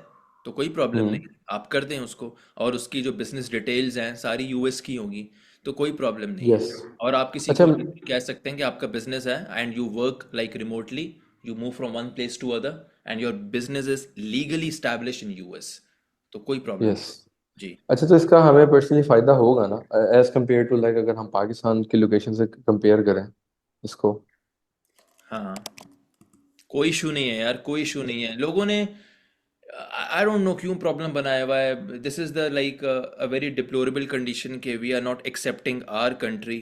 तो कोई प्रॉब्लम नहीं हम्म। है, आप कर दें उसको। और उसकी जो बिजनेस डिटेल्स हैं सारी यूएस की होंगी, तो कोई प्रॉब्लम नहीं है। यस। और आप किसी अच्छा। को कह सकते हैं कि आपका बिजनेस है and you work like remotely, you move from one place to other and your business is legally establish in US, तो कोई प्रॉब्लम यस। नहीं। जी। अच्छा, तो इसका हमें पर्सनली फायदा होगा ना, एज कम्पेयर टू लाइक अगर हम पाकिस्तान की लोकेशन से कंपेयर करें इसको? हाँ, कोई इशू नहीं है यार, कोई इशू नहीं है। लोगों ने आई डोंट नो क्यों प्रॉब्लम बनाया हुआ है। This is the like a very deplorable condition के we are not accepting our country.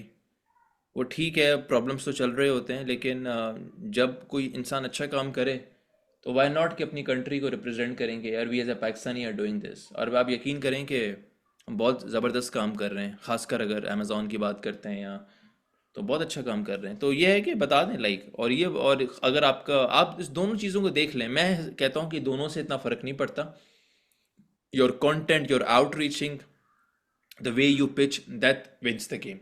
वो ठीक है, प्रॉब्लम्स तो चल रहे होते हैं, लेकिन जब कोई इंसान अच्छा काम करे तो वाई नॉट कि अपनी कंट्री को रिप्रेजेंट करेंगे यार। We as a Pakistani are doing this, और आप यकीन करें कि हम बहुत ज़बरदस्त काम कर रहे हैं, खासकर अगर अमेज़ोन की बात करते हैं या, तो बहुत अच्छा काम कर रहे हैं। तो ये है कि बता दें लाइक, और ये, और अगर आपका, आप इस दोनों चीज़ों को देख लें, मैं कहता हूँ कि दोनों से इतना फ़र्क नहीं पड़ता। Your content, your outreaching, the way you pitch, that wins the game.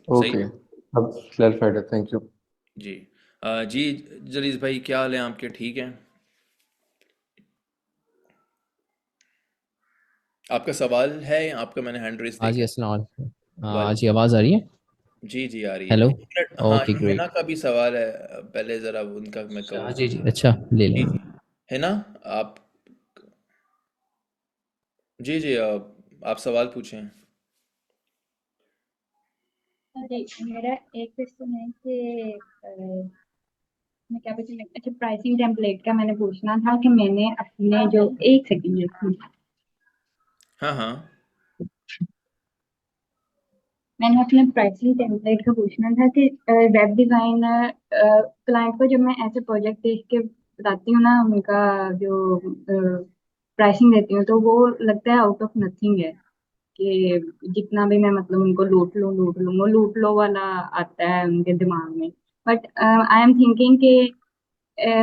सही ओके, है। अब क्लैरिफाइड है, थैंक यू। जी। जी, जलीस भाई क्या हाल है आपके, ठीक हैं? आपका सवाल है या आपका, मैंने हैंड रेस हाँ जी, देखा अस्सलाम वालेकुम। है। हाँ जी, वालेकुम। आवाज़ आ रही है? जी जी आ रही है। हेलो। एक मिनट, हाँ, ओके, हिना ग्रेट। का भी सवाल है, पहले ज़रा उनका मैं हाँ कहूँ। जी जी, अच्छा ले जी लें। जी। हिना, आप, जी जी, आप सवाल पूछें। जी, मेरा एक क्वेश्चन है कि मैं क्या पूछूं, अच्छा प्राइसिंग टेम्पलेट का मैंने पूछना था कि मैंने अपने जो, एक सेकंड, हाँ हाँ। मैंने अपने प्राइसिंग टेम्पलेट का पूछना था कि वेब डिजाइनर क्लाइंट को जब मैं ऐसे प्रोजेक्ट देख के बताती हूँ ना उनका जो प्राइसिंग देती हूँ, तो वो लगता है आउट ऑफ नथिंग है, कि जितना भी मैं मतलब उनको लूट लूँ वो लूट लो वाला आता है उनके दिमाग में। बट आई एम थिंकिंग कि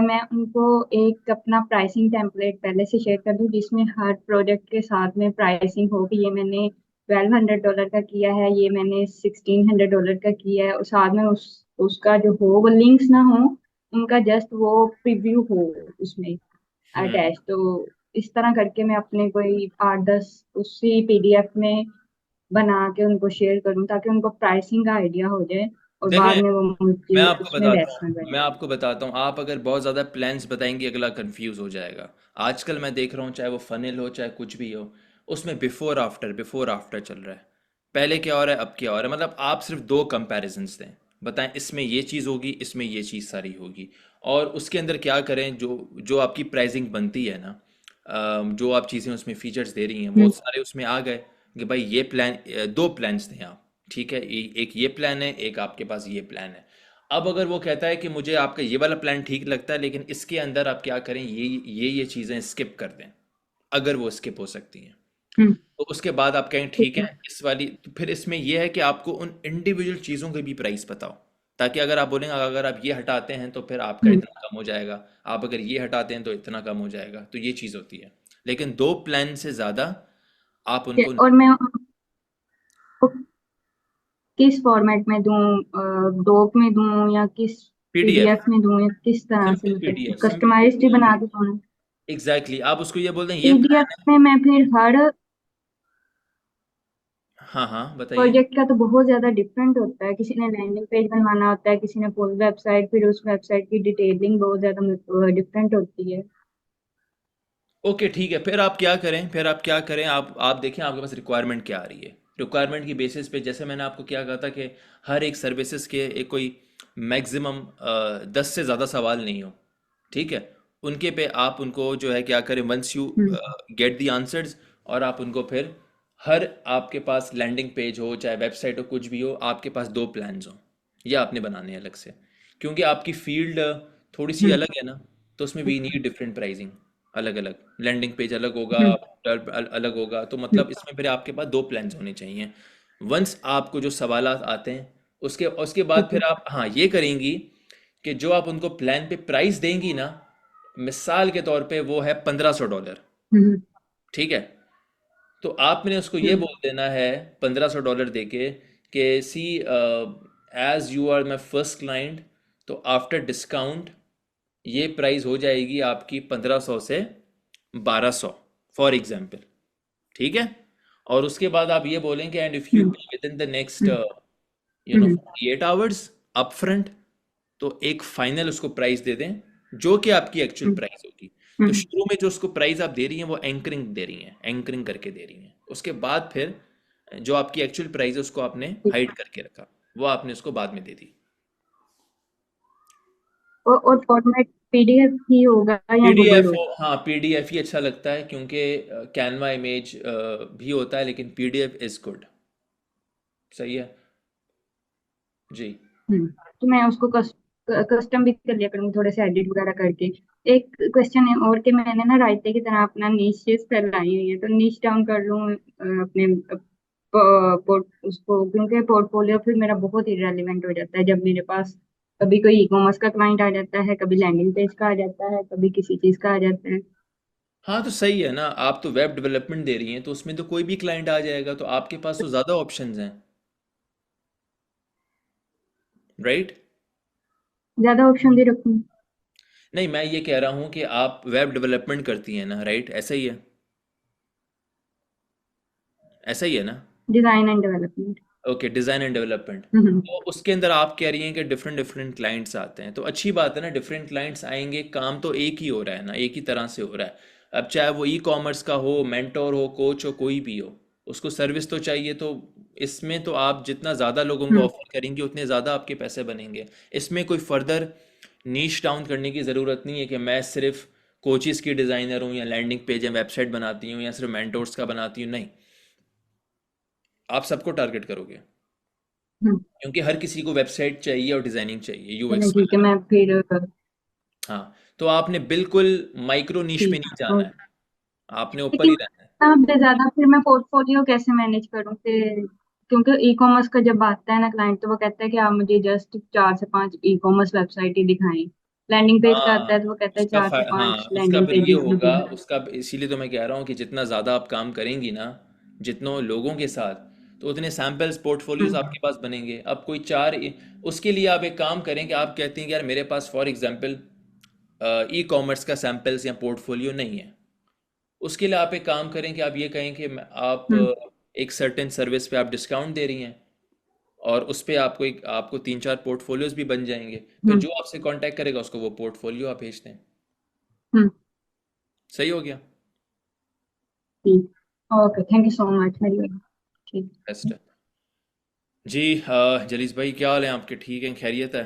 मैं उनको एक अपना प्राइसिंग टेम्पलेट पहले से शेयर कर दूं जिसमें हर प्रोजेक्ट के साथ में प्राइसिंग हो कि ये मैंने $1200 का किया है, ये मैंने $1600 का किया है, और साथ में उसका जो हो वो लिंक्स ना हो, उनका जस्ट वो प्रीव्यू हो उसमें हम्म। अटैच। तो इस तरह करके मैं अपने कोई 8-10 उसी पीडीएफ में बना के उनको शेयर करूं ताकि उनको प्राइसिंग का आइडिया हो जाए और बाद देखें, में वो मैं मुझे आपको उसमें बताता लेस ना हूँ, करें। मैं आपको बताता हूँ, आप अगर बहुत ज़्यादा प्लान्स बताएंगे अगला कंफ्यूज हो जाएगा। आजकल मैं देख रहा हूँ, चाहे वो फनिल हो चाहे कुछ भी हो, उसमें बिफोर आफ्टर चल रहा है। पहले क्या हो रहा है, अब क्या हो रहा है। मतलब आप सिर्फ दो कंपैरिजन्स दें, बताएं इसमें ये चीज़ होगी, इसमें ये चीज़ सारी होगी, और उसके अंदर क्या करें, जो जो आपकी प्राइसिंग बनती है ना, जो आप चीज़ें उसमें फीचर्स दे रही हैं वो हम्म। सारे उसमें आ गए कि भाई ये प्लान, दो प्लान्स दें आप, ठीक है, एक ये प्लान है, एक आपके पास ये प्लान है। अब अगर वो कहता है कि मुझे आपका ये वाला प्लान ठीक लगता है, लेकिन इसके अंदर आप क्या करें, ये चीज़ें स्किप कर दें, अगर वो स्किप हो सकती हैं, हम्म। तो उसके बाद आप कहें ठीक ठीक है है। इस वाली, तो फिर इसमें यह है कि आपको उन इंडिविजुअल चीज़ों के भी प्राइस बताओ, ताकि अगर आप बोलेंगे अगर आप ये हटाते हैं तो फिर आपका हम्म। इतना कम हो जाएगा, आप अगर ये हटाते हैं तो इतना कम हो जाएगा, तो ये चीज़ होती है। लेकिन दो प्लान से ज़्यादा आप उनको, और मैं उनको किस फॉर्मेट में दूं, डॉक में दूं या किस पीडीएफ, पीडीएफ में दूं या किस तरह से, सिंपल मतलब पीडीएफ, सिंपल कस्टमाइज्ड ही बना पीडीएफ। के दूं? एग्जैक्टली, आप उसको ये बोल दें ये पीडीएफ प्लान है। में मैं फिर हर हाँ हाँ, बताइए। प्रोजेक्ट का तो बहुत ज्यादा डिफरेंट होता है, किसी ने लैंडिंग पेज बनवाना होता है, किसी ने फुल वेबसाइट, फिर उस वेबसाइट की डिटेलिंग बहुत ज्यादा डिफरेंट होती है। ओके ठीक है, फिर आप क्या करें, आप देखें आपके पास रिक्वायरमेंट क्या आ रही है। रिक्वायरमेंट की बेसिस पे, जैसे मैंने आपको क्या कहा था कि हर एक सर्विसेज के एक कोई मैक्सिमम 10 से ज़्यादा सवाल नहीं हो, ठीक है, उनके पे आप उनको जो है क्या करें, once you hmm. Get the answers, और आप उनको फिर, हर आपके पास लैंडिंग पेज हो चाहे वेबसाइट हो कुछ भी हो, आपके पास दो प्लान्स हो, ये आपने बनाने हैं अलग से, क्योंकि आपकी फील्ड थोड़ी सी हम्म। अलग है ना, तो उसमें वी नीड डिफरेंट प्राइसिंग, अलग अलग लैंडिंग पेज अलग होगा, हम्म। अलग होगा, तो हम्म। मतलब इसमें फिर आपके पास दो प्लान्स होने चाहिए। वंस आपको जो सवालात आते हैं, उसके उसके बाद ठीक है। फिर आप हाँ ये करेंगी कि जो आप उनको प्लान पे प्राइस देंगी ना, मिसाल के तौर पे वो है $1500, हम्म ठीक है। तो आपने उसको ये बोल देना है $1500 देके कि see as you are my first client, तो आफ्टर डिस्काउंट ये प्राइस हो जाएगी आपकी 1500 से 1200 फॉर एग्जाम्पल, ठीक है। और उसके बाद आप ये बोलेंगे एंड इफ यू हम्म पे with in the next hmm hmm 48 hours upfront, तो एक फाइनल उसको प्राइस दे दें जो कि आपकी एक्चुअल हम्म प्राइस होगी। तो हम्म। शुरू में जो उसको प्राइस आप दे रही हैं वो एंकरिंग दे रही हैं, एंकरिंग करके दे रही हैं। उसके बाद फिर जो आपकी एक्चुअल प्राइस है उसको आपने ठीक। हाइड करके रखा, वो आपने उसको बाद में दे दी। और फॉर्मेट पीडीएफ ही होगा या गूगल पीडीएफ, डॉक? हाँ पीडीएफ ही अच्छा लगता है क्योंकि कैनवा इमेज भी होता है, लेकिन पीडीएफ इज गुड। सही है जी। तो मैं उसको कस्टम भी कर लिया करूँगी थोड़े से एडिट वगैरह करके। एक क्वेश्चन है और कि मैंने ना रायते की तरह अपना नीशेस फैलाई हुई है, तो नीश डाउन कर लूँ अपने पोर्ट उसको, क्योंकि पोर्टफोलियो फिर मेरा बहुत ही रेलिवेंट हो जाता है जब मेरे पास कभी कोई ई कॉमर्स का क्लाइंट आ जाता है, कभी लैंडिंग पेज का आ जाता है, कभी किसी चीज का आ जाता है। हाँ तो सही है ना, आप तो वेब डेवलपमेंट दे रही हैं तो उसमें तो कोई भी क्लाइंट आ जाएगा, तो आपके पास तो ज़्यादा ऑप्शंस हैं, राइट। ज्यादा ऑप्शन भी रखूँ? नहीं, मैं ये कह रहा हूँ कि आप वेब डेवलपमेंट करती हैं ना, राइट, ऐसा ही है, ऐसा ही है ना। Design and development. Okay, design and development. Hmm तो उसके अंदर आप कह रही हैं कि डिफरेंट डिफरेंट क्लाइंट्स आते हैं, तो अच्छी बात है ना, डिफरेंट क्लाइंट्स आएंगे, काम तो एक ही हो रहा है ना, एक ही तरह से हो रहा है। अब चाहे वो ई कॉमर्स का हो, मेंटोर हो, कोच हो, कोई भी हो, उसको सर्विस तो चाहिए। तो इसमें तो आप जितना ज़्यादा लोगों को हम्म ऑफर करेंगी उतने ज़्यादा आपके पैसे बनेंगे। इसमें कोई फर्दर नीश डाउन करने की ज़रूरत नहीं है कि मैं सिर्फ कोचिज़ की डिज़ाइनर हूँ या लैंडिंग पेज या वेबसाइट बनाती हूँ या सिर्फ मेंटोर्स का बनाती हूँ, नहीं, आप सबको टारगेट करोगे हम्म। क्योंकि हर किसी को वेबसाइट चाहिए और डिजाइनिंग चाहिए, चलें यूएक्स ठीक है, वगैरह। मैं फिर हाँ, तो आपने बिल्कुल माइक्रो नीश पे ठीक। नहीं जाना और है, आपने ऊपर लेकिन ही रहना है। इतना भी ज्यादा फिर मैं पोर्टफोलियो कैसे मैनेज करूँ फिर? क्योंकि ई कॉमर्स का जब आता है ना क्लाइंट, तो वो कहता है कि आप मुझे जस्ट 4 से 5 ई कॉमर्स वेबसाइट ही दिखाएं। लैंडिंग पेज का आता है हाँ, तो वो कहता है चार से हाँ पांच उसका लैंडिंग फिर ये पेजेस होगा, दिखाएं। उसका इसीलिए तो मैं कह रहा हूँ कि जितना ज़्यादा आप काम करेंगी ना, जितनों लोगों के साथ, तो उतने सैम्पल्स पोर्टफोलियोज हम्म आपके पास बनेंगे। अब कोई उसके लिए आप एक काम करें कि आप कहती हैं कि यार मेरे पास फॉर एग्जांपल ई कॉमर्स का सैम्पल्स या पोर्टफोलियो नहीं है। उसके लिए आप एक काम करें कि आप ये कहें कि आप हम्म एक सर्टेन सर्विस पे आप डिस्काउंट दे रही हैं, और उस पे आपको 3-4 पोर्टफोलियोज भी बन जाएंगे। फिर हम्म जो आपसे कांटेक्ट करेगा उसको वो पोर्टफोलियो आप भेज दें। हम्म। सही हो गया। ठीक। Okay, thank you so much मेरी बात। ठीक। बेस्ट है जी। जलीस भाई क्या हाल है आपके, ठीक हैं, खैरियत है?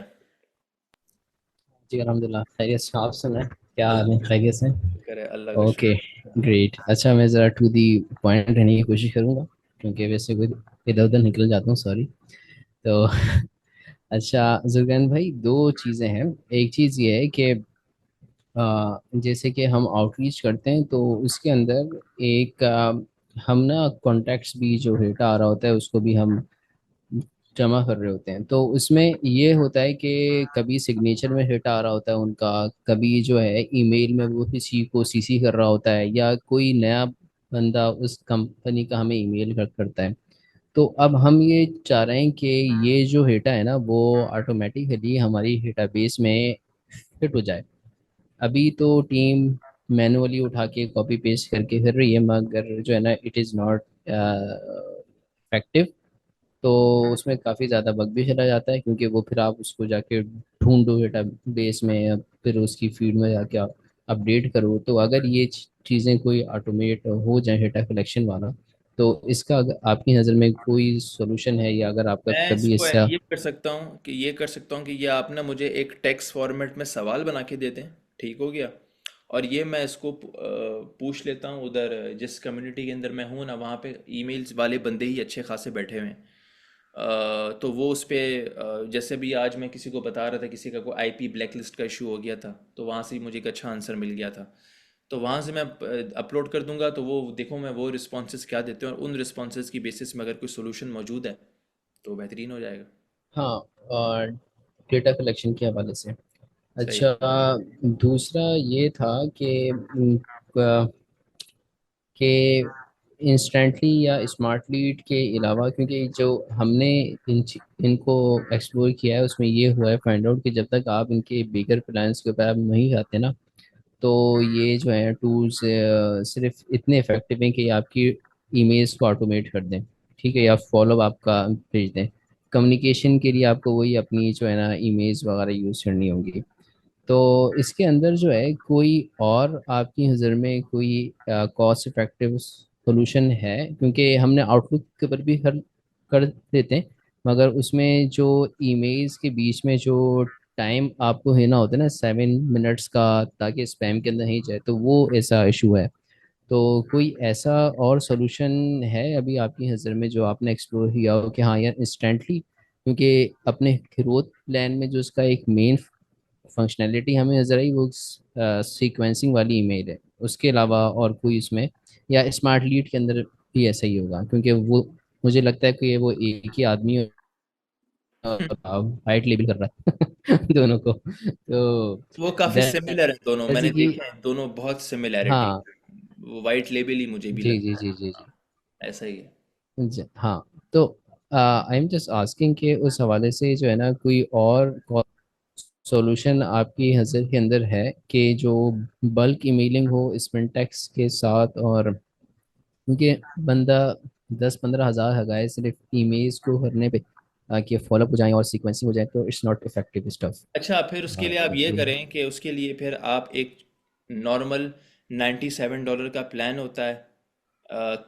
जी अल्हम्दुलिल्लाह खैरियत से। आप सुनाएं, क्या हाल है? अल्लाह का खैरियत से? शुक्र है, अल्लाह का ओके, शुक्र। ग्रेट। अच्छा, मैं ज़रा टू दी पॉइंट रहने की कोशिश करूँगा, क्योंकि वैसे कोई इधर उधर निकल जाता हूँ, सॉरी। तो अच्छा जुर्गन भाई, दो चीज़ें हैं। एक चीज़ ये है कि जैसे कि हम आउटरीच करते हैं तो उसके अंदर एक हम ना कॉन्टैक्ट्स भी, जो डेटा आ रहा होता है उसको भी हम जमा कर रहे होते हैं। तो उसमें ये होता है कि कभी सिग्नेचर में हिट आ रहा होता है उनका, कभी जो है ईमेल में वो किसी को सीसी कर रहा होता है, या कोई नया बंदा उस कंपनी का हमें ईमेल करता है। तो अब हम ये चाह रहे हैं कि ये जो हेटा है ना, वो ऑटोमेटिकली हमारी डेटाबेस में फिट हो जाए। अभी तो टीम मैनुअली उठा के कॉपी पेस्ट करके कर रही है, मगर जो है ना, इट इज़ नॉट इफेक्टिव। तो उसमें काफ़ी ज़्यादा बग भी चला जाता है, क्योंकि वो फिर आप उसको जाके ढूंढो डेटा बेस में, या फिर उसकी फीड में जाके आप अपडेट करो। तो अगर ये चीज़ें कोई ऑटोमेट हो जाए डेटा कलेक्शन वाला, तो इसका अगर आपकी नज़र में कोई सोल्यूशन है, या अगर आपका मैं कभी इसको इससे। ये कर सकता हूँ कि ये आप ना मुझे एक टेक्स्ट फॉर्मेट में सवाल बना के दे दें, ठीक हो गया। और ये मैं इसको पूछ लेता हूँ उधर जिस कम्युनिटी के अंदर मैं हूँ ना, वहाँ पे ईमेल्स वाले बंदे ही अच्छे खासे बैठे हुए हैं। तो वो उस पे जैसे भी आज मैं किसी को बता रहा था, किसी का कोई आईपी ब्लैकलिस्ट का इशू हो गया था, तो वहाँ से मुझे एक अच्छा आंसर मिल गया था। तो वहाँ से मैं अपलोड कर दूंगा, तो वो देखो मैं वो रिस्पॉन्सेज क्या देते हैं, और उन रिस्पॉन्सेज की बेसिस में अगर कोई सोल्यूशन मौजूद है तो बेहतरीन हो जाएगा। हाँ, डेटा कलेक्शन के हवाले से सही है। अच्छा, दूसरा ये था कि इंस्टेंटली या स्मार्ट लीड के अलावा, क्योंकि जो हमने इनको एक्सप्लोर किया है उसमें ये हुआ है फाइंड आउट कि जब तक आप इनके बिगर प्लान्स के ऊपर आप नहीं आते ना, तो ये जो है टूल्स सिर्फ इतने इफेक्टिव हैं कि आपकी ईमेल्स को ऑटोमेट कर दें, ठीक है, या फॉलो आपका भेज दें। कम्युनिकेशन के लिए आपको वही अपनी जो है ना ईमेल्स वगैरह यूज़ करनी होंगी। तो इसके अंदर जो है कोई और आपकी नज़र में कोई कॉस्ट इफेक्टिव सोल्यूशन है? क्योंकि हमने आउटलुक के ऊपर भी हर कर देते हैं, मगर उसमें जो ईमेल्स के बीच में जो टाइम आपको लेना होता है ना 7 मिनट्स का, ताकि स्पैम के अंदर नहीं जाए, तो वो ऐसा इशू है। तो कोई ऐसा और सोल्यूशन है अभी आपकी नज़र में जो आपने एक्सप्लोर किया हो कि हाँ यार इंस्टेंटली, क्योंकि अपने ग्रोथ प्लान में जो इसका एक मेन फंक्शनैलिटी हमें नजर आई वो सीक्वेंसिंग वाली ईमेल है, उसके अलावा और कोई इसमें, या स्मार्ट लीड के अंदर भी ऐसा ही होगा? क्योंकि वो मुझे लगता है कि वो एक ही आदमी वाइट लेबल कर रहा है दोनों को, तो वो काफ़ी सिमिलर है दोनों, दैट्स मैंने कि देखे हैं दोनों बहुत सिमिलैरिटी। हाँ, वो वाइट लेबल ही मुझे भी जी लगता जी है जी जी जी ऐसा ही है। हाँ। तो आई एम जस्ट आस्किंग कि उस हवाले से जो है ना कोई और सॉल्यूशन आपकी नज़र के अंदर है कि जो बल्क ईमेलिंग हो सिंटैक्स के साथ, और क्योंकि बंदा 10-15 हज़ार लगाए सिर्फ ईमेल्स को करने पे कि फॉलोअप हो जाए और सीक्वेंसिंग हो जाए, तो इट्स नॉट इफेक्टिव स्टफ। अच्छा, फिर उसके लिए आप ये तो करें कि उसके लिए फिर आप एक नॉर्मल $97 का प्लान होता है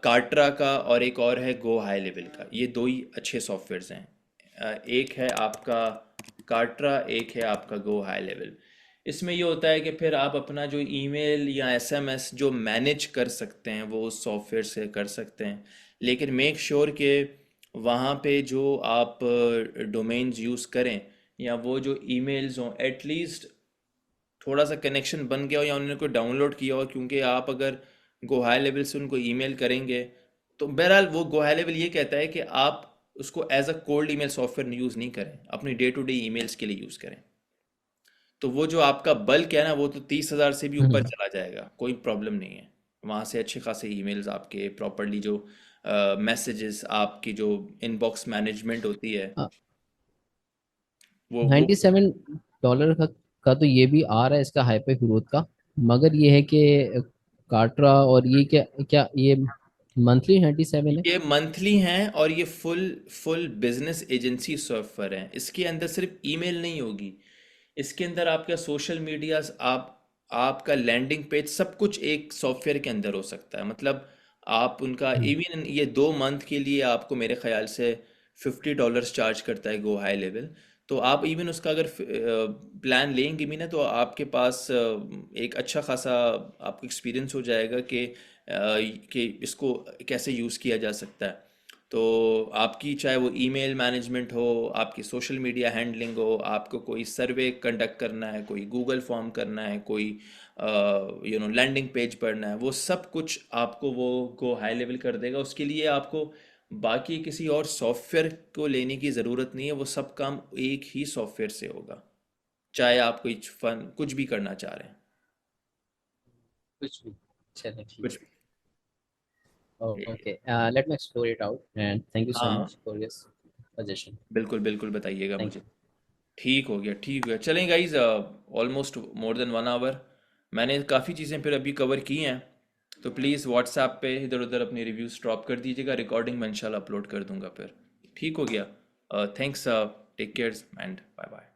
कार्ट्रा का, और एक और है गो हाई लेवल का। ये दो ही अच्छे सॉफ्टवेयर्स हैं। एक है आपका कार्ट्रा, एक है आपका गो हाई लेवल। इसमें ये होता है कि फिर आप अपना जो ईमेल या एसएमएस जो मैनेज कर सकते हैं वो उस सॉफ्टवेयर से कर सकते हैं, लेकिन मेक श्योर कि वहाँ पे जो आप डोमेन्स यूज़ करें या वो जो ईमेल्स हों एटलीस्ट थोड़ा सा कनेक्शन बन गया हो या उन्होंने कोई डाउनलोड किया हो, क्योंकि आप अगर गोहाई लेवल से उनको ईमेल करेंगे तो बहरहाल वो गोहाई लेवल ये कहता है कि आप उसको as a cold email software use नहीं करें, अपनी डे टू डे ईमेल्स के लिए यूज़ करें। तो वो जो आपका बल्क है ना वो तो 30,000 से भी ऊपर हम्म, चला जाएगा, कोई प्रॉब्लम नहीं है। वहाँ से अच्छे खासे ईमेल्स आपके प्रॉपरली जो मैसेजेस आपकी जो इनबॉक्स मैनेजमेंट होती है वो 97 डॉलर का तो ये भी आ रहा है इसका हाइपर ग्रोथ का, मगर ये है कि काटरा और ये क्या क्या ये मंथली 97 है? ये मंथली हैं और ये full full business agency software हैं। इसके अंदर सिर्फ ईमेल नहीं होगी, इसके अंदर आपका सोशल मीडिया, आप आपका लैंडिंग पेज, सब कुछ एक सॉफ्टवेयर के अंदर हो सकता है। मतलब आप उनका हम्म, इवन ये 2 मंथ के लिए आपको मेरे ख्याल से $50 चार्ज करता है गो हाई लेवल। तो आप इवन उसका अगर प्लान लेंगे भी ना तो आपके पास एक अच्छा खासा आपको एक्सपीरियंस हो जाएगा कि इसको कैसे यूज़ किया जा सकता है। तो आपकी चाहे वो ईमेल मैनेजमेंट हो, आपकी सोशल मीडिया हैंडलिंग हो, आपको कोई सर्वे कंडक्ट करना है, कोई गूगल फॉर्म करना है, कोई लैंडिंग पेज पढ़ना है, वो सब कुछ आपको वो गो हाई लेवल कर देगा। उसके लिए आपको बाकी किसी और सॉफ्टवेयर को लेने की ज़रूरत नहीं है, वो सब काम एक ही सॉफ्टवेयर से होगा, चाहे आप कोई फन कुछ भी करना चाह रहे हैं। कुछ भी। चलिए ठीक कुछ है। भी। ये- okay, let me explore it out and thank you so हाँ, मच फॉर योर सजेशन। बिल्कुल बिल्कुल बताइएगा थैंक मुझे। यू। ठीक हो गया, ठीक हो गया। चलें guys, almost more than 1 hour मैंने काफ़ी चीज़ें फिर अभी कवर की हैं। तो प्लीज़ व्हाट्सएप पे इधर उधर अपनी रिव्यूज़ ड्रॉप कर दीजिएगा, रिकॉर्डिंग मैं इंशाल्लाह अपलोड कर दूंगा फिर। ठीक हो गया। Thanks, take care and bye bye.